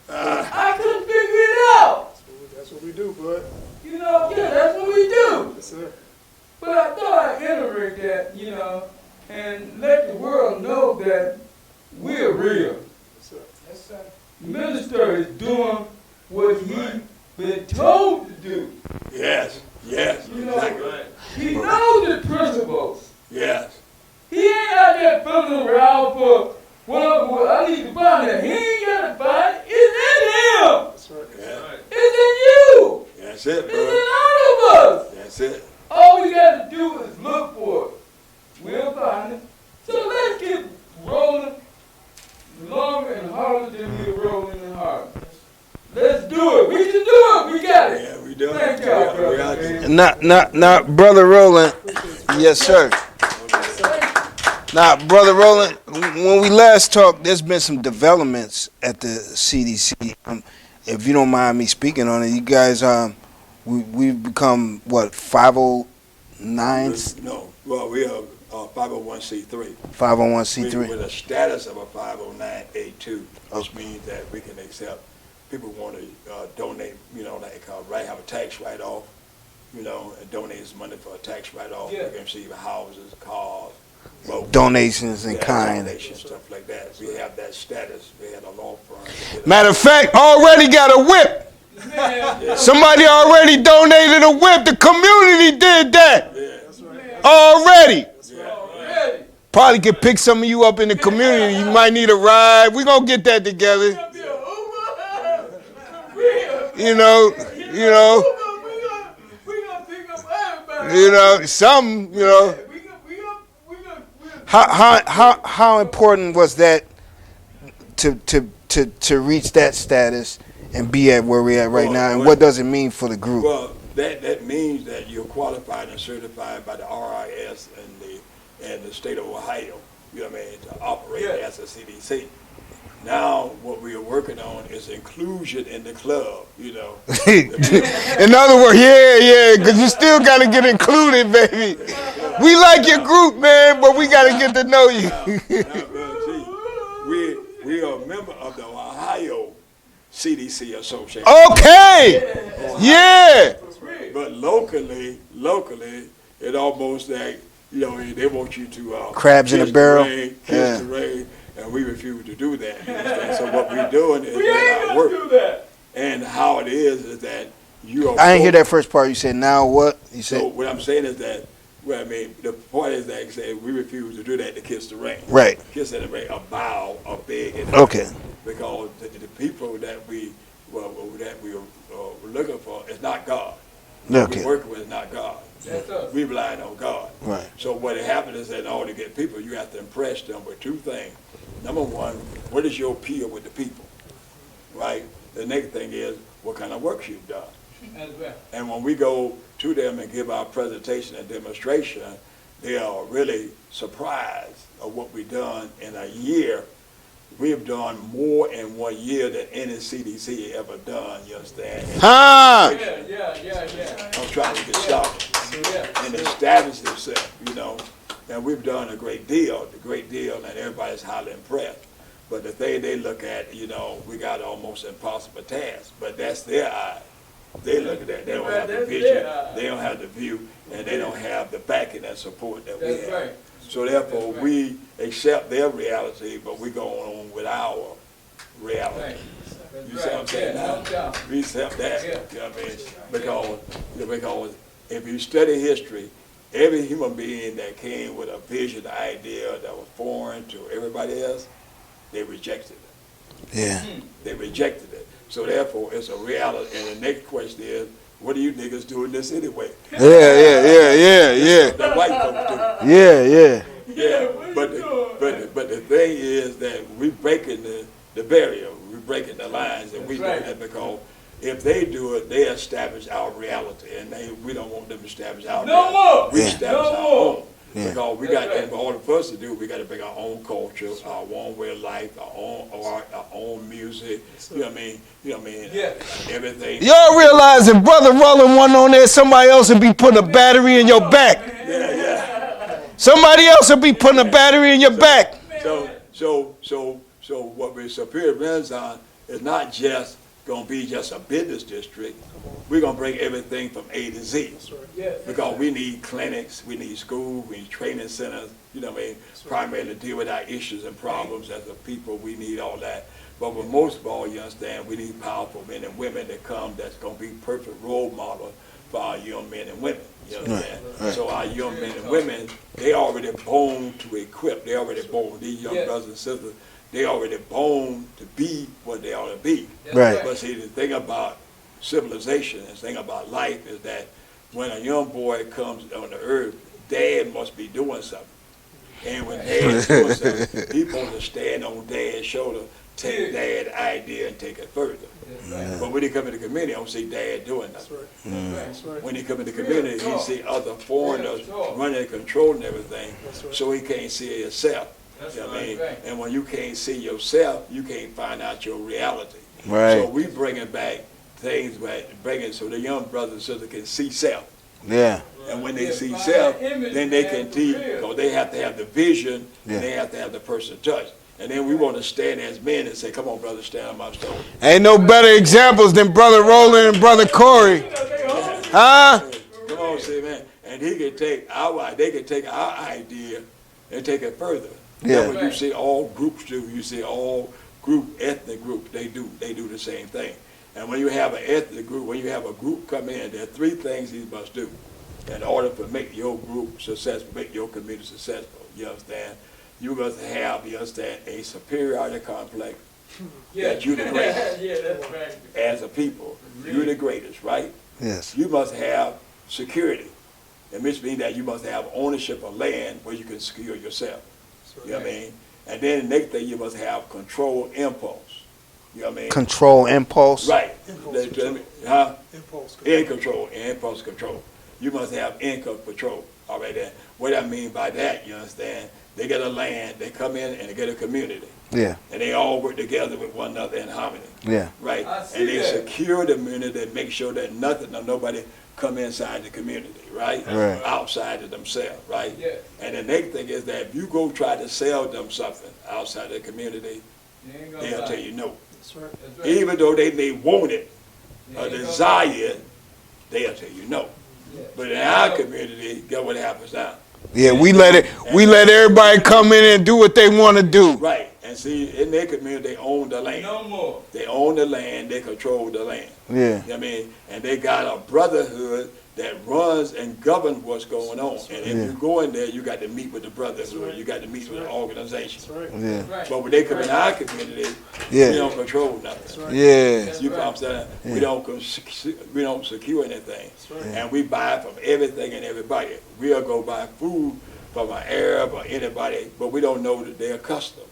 [SPEAKER 2] I couldn't figure it out.
[SPEAKER 4] That's what we do, bud.
[SPEAKER 2] You know, yeah, that's what we do.
[SPEAKER 4] Yes, sir.
[SPEAKER 2] But I thought I'd iterate that, you know, and let the world know that we're real.
[SPEAKER 4] Yes, sir.
[SPEAKER 2] The minister is doing what he been told to do.
[SPEAKER 3] Yes. Yes.
[SPEAKER 2] You know,
[SPEAKER 3] Exactly.
[SPEAKER 5] Right.
[SPEAKER 2] he knows the principles.
[SPEAKER 3] Yes.
[SPEAKER 2] He ain't out there fiddling around for what I need to find that. He ain't got to find it. It's in him.
[SPEAKER 4] That's right.
[SPEAKER 3] Yeah.
[SPEAKER 5] Right.
[SPEAKER 2] It's in you.
[SPEAKER 3] That's it,
[SPEAKER 2] It's
[SPEAKER 3] bro.
[SPEAKER 2] in all of us.
[SPEAKER 3] That's it.
[SPEAKER 2] All we got to do is look for it. We'll find it. So let's get rolling longer and harder than we're rolling and harder. Let's do it. We can do it. We got it.
[SPEAKER 3] Yeah, we do.
[SPEAKER 2] Thank y'all,
[SPEAKER 3] Yeah, we out
[SPEAKER 2] brother.
[SPEAKER 3] there.
[SPEAKER 1] Not Brother Roland. Yes, sir. Now, Brother Roland, when we last talked, there's been some developments at the CDC. If you don't mind me speaking on it, you guys, we've become, what, 509?
[SPEAKER 3] No. Well, we are 501c3.
[SPEAKER 1] 501c3?
[SPEAKER 3] With a status of a 509A2, which means that we can accept people want to donate, you know, like have a tax write-off, you know, and donate this money for a tax write-off.
[SPEAKER 2] Yeah.
[SPEAKER 3] We can receive houses, cars, boats.
[SPEAKER 1] Donations in kind.
[SPEAKER 3] Donations, stuff like that. We have that status. We had a law firm.
[SPEAKER 1] Matter of fact, already got a whip.
[SPEAKER 2] Man,
[SPEAKER 1] Somebody already donated a whip. The community did that.
[SPEAKER 3] Yeah.
[SPEAKER 4] That's right.
[SPEAKER 1] Already.
[SPEAKER 2] already.
[SPEAKER 1] Probably could pick some of you up in the community. You might need a ride. We're going to get that together.
[SPEAKER 2] Gonna be a Uber. Real.
[SPEAKER 1] You know.
[SPEAKER 2] We gonna pick up everybody.
[SPEAKER 1] You know, something, you know. How important was that to reach that status and be at where we're at right now? And what does it mean for the group?
[SPEAKER 3] Well, that means that you're qualified and certified by the RIS and the state of Ohio, you know what I mean, to operate as a CDC. Now, what we are working on is inclusion in the club, you know.
[SPEAKER 1] In other words, yeah, because you still got to get included, baby. We like your group, man, but we got to get to know you.
[SPEAKER 3] We are a member of the Ohio CDC Association.
[SPEAKER 1] Okay, yeah.
[SPEAKER 3] But locally, it almost like, you know, they want you to
[SPEAKER 1] Crabs in a barrel.
[SPEAKER 3] Kiss the rain, and we refuse to do that. You understand? So what we're doing is
[SPEAKER 2] We ain't
[SPEAKER 3] let our
[SPEAKER 2] gonna
[SPEAKER 3] work.
[SPEAKER 2] do that.
[SPEAKER 3] And how it is that you are.
[SPEAKER 1] I didn't hear that first part. You said now what? You
[SPEAKER 3] So
[SPEAKER 1] said
[SPEAKER 3] what I'm saying is that Well, I mean, the point is that said we refuse to do that to kiss the ring.
[SPEAKER 1] Right.
[SPEAKER 3] Kiss in the ring, a bow, a big. And
[SPEAKER 1] Okay.
[SPEAKER 3] Because the people that we were looking for is not God.
[SPEAKER 1] Okay.
[SPEAKER 3] We working with is not God.
[SPEAKER 2] That's us.
[SPEAKER 3] We relying on God.
[SPEAKER 1] Right.
[SPEAKER 3] So what happens is that in order to get people, you have to impress them with two things. Number one, what is your appeal with the people? Right? The next thing is what kind of work you've done.
[SPEAKER 2] That's right.
[SPEAKER 3] And when we go to them and give our presentation and demonstration, they are really surprised of what we've done in a year. We've done more in 1 year than any CDC ever done, you understand?
[SPEAKER 1] Huh?
[SPEAKER 2] Yeah.
[SPEAKER 3] I'm trying to get started
[SPEAKER 2] Yeah.
[SPEAKER 3] and establish themselves, you know. And we've done a great deal, and everybody's highly impressed. But the thing they look at, you know, we got almost impossible task, but that's their eye. They look at that. They don't have the
[SPEAKER 2] That's
[SPEAKER 3] vision.
[SPEAKER 2] their eye.
[SPEAKER 3] They don't have the view, and they don't have the backing and support that we
[SPEAKER 2] That's
[SPEAKER 3] have.
[SPEAKER 2] right.
[SPEAKER 3] So therefore,
[SPEAKER 2] That's right.
[SPEAKER 3] we accept their reality, but we go on with our reality.
[SPEAKER 2] Right. That's
[SPEAKER 3] You see what I'm
[SPEAKER 2] right.
[SPEAKER 3] saying
[SPEAKER 2] Yeah,
[SPEAKER 3] now?
[SPEAKER 2] no doubt.
[SPEAKER 3] We accept that.
[SPEAKER 2] Yeah.
[SPEAKER 3] You know what I mean? Because if you study history, every human being that came with a vision, idea that was foreign to everybody else, they rejected it.
[SPEAKER 1] Yeah.
[SPEAKER 3] They rejected it. So therefore, it's a reality. And the next question is, what are you niggas doing this anyway?
[SPEAKER 1] Yeah. Yeah.
[SPEAKER 3] The white folks do.
[SPEAKER 1] Yeah. Yeah.
[SPEAKER 3] Yeah,
[SPEAKER 2] what
[SPEAKER 3] but
[SPEAKER 2] you
[SPEAKER 3] but the thing is that we breaking the barrier, we breaking the lines, and we
[SPEAKER 2] That's
[SPEAKER 3] do
[SPEAKER 2] right.
[SPEAKER 3] that because if they do it, they establish our reality, and we don't want them to establish our
[SPEAKER 2] No
[SPEAKER 3] reality.
[SPEAKER 2] more.
[SPEAKER 3] We
[SPEAKER 1] Yeah.
[SPEAKER 3] establish
[SPEAKER 2] No
[SPEAKER 3] our
[SPEAKER 2] more.
[SPEAKER 3] own.
[SPEAKER 1] Yeah.
[SPEAKER 3] Because we
[SPEAKER 2] That's
[SPEAKER 3] got,
[SPEAKER 2] right.
[SPEAKER 3] in order for us to do, we got to bring our own culture, our own way of life, our own art, our own music. You know what I mean? You know what I mean?
[SPEAKER 2] Yeah.
[SPEAKER 3] Everything.
[SPEAKER 1] Y'all realize if Brother Rolling one on there, somebody else would be putting a battery in your back.
[SPEAKER 3] Yeah.
[SPEAKER 1] Somebody else would be putting a battery in your back.
[SPEAKER 3] So what we're Superior Renaissance is not just going to be just a business district. We're going to bring everything from A to Z.
[SPEAKER 2] Yes.
[SPEAKER 3] Because we need clinics, we need schools, we need training centers, you know what I mean? Primarily to deal with our issues and problems as a people, we need all that. But for most of all, you understand, we need powerful men and women that come that's going to be perfect role model for our young men and women. You understand?
[SPEAKER 1] Right.
[SPEAKER 3] So our young men and women, they already born to equip. They already born. These young
[SPEAKER 2] Yes.
[SPEAKER 3] brothers and sisters, they already born to be what they ought to be.
[SPEAKER 2] That's
[SPEAKER 1] Right.
[SPEAKER 3] But see, the thing about civilization and the thing about life is that when a young boy comes on the earth, dad must be doing something. And when dad's doing something, he's supposed to stand on dad's shoulder, take dad's idea and take it further.
[SPEAKER 2] That's right.
[SPEAKER 3] But when he come in the community, I don't see dad doing nothing.
[SPEAKER 2] That's right.
[SPEAKER 3] When he come in the community, he see other foreigners running and controlling everything, so he can't see himself. You know what I mean?
[SPEAKER 2] right.
[SPEAKER 3] And when you can't see yourself, you can't find out your reality.
[SPEAKER 1] Right.
[SPEAKER 3] So we bringing back things, bringing so the young brothers and sisters can see self.
[SPEAKER 1] Yeah.
[SPEAKER 3] And when they
[SPEAKER 2] Yeah,
[SPEAKER 3] see
[SPEAKER 2] find
[SPEAKER 3] self,
[SPEAKER 2] that image,
[SPEAKER 3] then they
[SPEAKER 2] man,
[SPEAKER 3] can
[SPEAKER 2] for
[SPEAKER 3] teach,
[SPEAKER 2] real.
[SPEAKER 3] because they have to have the vision,
[SPEAKER 1] Yeah.
[SPEAKER 3] and they have to have the person touch. And then we want to stand as men and say, come on, brother, stand on my shoulder.
[SPEAKER 1] Ain't no better examples than Brother Roland and Brother Corey. Huh?
[SPEAKER 3] Come on, see, man. And they can take our idea and take it further.
[SPEAKER 1] Yeah.
[SPEAKER 3] That's what you see all groups do. You see all ethnic groups, they do the same thing. And when you have an ethnic group, when you have a group come in, there are three things you must do in order to make your group successful, make your community successful. You understand? You must have, you understand, a superiority complex that you're the greatest
[SPEAKER 2] Yeah, that's right.
[SPEAKER 3] as a people. You're the greatest, right?
[SPEAKER 1] Yes.
[SPEAKER 3] You must have security. It means that you must have ownership of land where you can secure yourself. You know what I mean? And then the next thing, you must have control impulse. You know what I mean?
[SPEAKER 1] Control impulse.
[SPEAKER 3] Right.
[SPEAKER 4] Impulse control.
[SPEAKER 3] Huh?
[SPEAKER 4] Impulse control.
[SPEAKER 3] In control, impulse control. You must have income control. All right, then. What I mean by that, you understand? They get a land, they come in and they get a community.
[SPEAKER 1] Yeah.
[SPEAKER 3] And they all work together with one another in harmony.
[SPEAKER 1] Yeah.
[SPEAKER 3] Right?
[SPEAKER 2] I see
[SPEAKER 3] And they
[SPEAKER 2] that.
[SPEAKER 3] secure the community, they make sure that nothing or nobody come inside the community, right?
[SPEAKER 1] Right.
[SPEAKER 3] Outside of themselves, right?
[SPEAKER 2] Yeah.
[SPEAKER 3] And the next thing is that if you go try to sell them something outside the community,
[SPEAKER 2] You ain't gonna
[SPEAKER 3] they'll
[SPEAKER 2] lie.
[SPEAKER 3] tell you no.
[SPEAKER 4] That's right.
[SPEAKER 2] That's right.
[SPEAKER 3] Even though they may want it,
[SPEAKER 2] You
[SPEAKER 3] or
[SPEAKER 2] ain't gonna
[SPEAKER 3] desire
[SPEAKER 2] lie.
[SPEAKER 3] it, they'll tell you no.
[SPEAKER 2] Yeah.
[SPEAKER 3] But in our community, guess what happens now?
[SPEAKER 1] Yeah, we let everybody come in and do what they want to do.
[SPEAKER 3] Right. And see, in their community, they own the land.
[SPEAKER 2] No more.
[SPEAKER 3] They own the land, they control the land.
[SPEAKER 1] Yeah.
[SPEAKER 3] You know what I mean? And they got a brotherhood that runs and governs what's going on. And if you go in there, you got to meet with the brotherhood, you got to meet with the organization.
[SPEAKER 1] Yeah.
[SPEAKER 3] But when they come in our community,
[SPEAKER 1] Yeah.
[SPEAKER 3] we don't control nothing.
[SPEAKER 1] Yeah.
[SPEAKER 3] You know what I'm saying? We don't secure anything. And we buy from everything and everybody. We'll go buy food from an Arab or anybody, but we don't know that they're custom.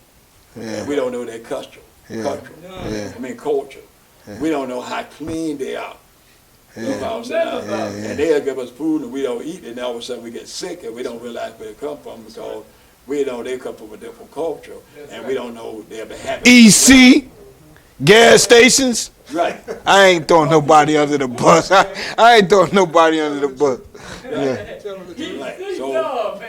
[SPEAKER 3] And we don't know their culture. Culture. We don't know how clean they are. You know what I'm saying? And they'll give us food and we don't eat, and all of a sudden we get sick and we don't realize where they come from because we know they come from a different culture and we don't know their behavior.
[SPEAKER 1] EC, gas stations.
[SPEAKER 3] Right.
[SPEAKER 1] I ain't throwing nobody under the bus. I ain't throwing nobody under the bus.
[SPEAKER 3] Right.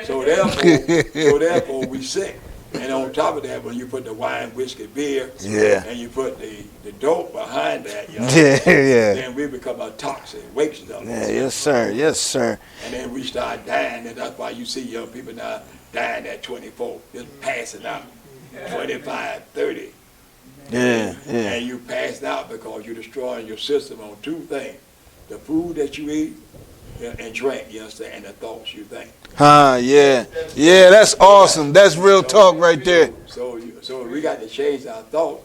[SPEAKER 3] So therefore we sick. And on top of that, when you put the wine, whiskey, beer, and you put the dope behind that, you know, then we become a toxic waste of it.
[SPEAKER 1] Yeah, yes, sir. Yes, sir.
[SPEAKER 3] And then we start dying, and that's why you see young people now dying at 24, just passing out, 25, 30.
[SPEAKER 1] Yeah.
[SPEAKER 3] And you passed out because you're destroying your system on two things: the food that you eat and drink, you understand, and the thoughts you think.
[SPEAKER 1] Yeah, that's awesome. That's real talk right there.
[SPEAKER 3] So we got to change our thought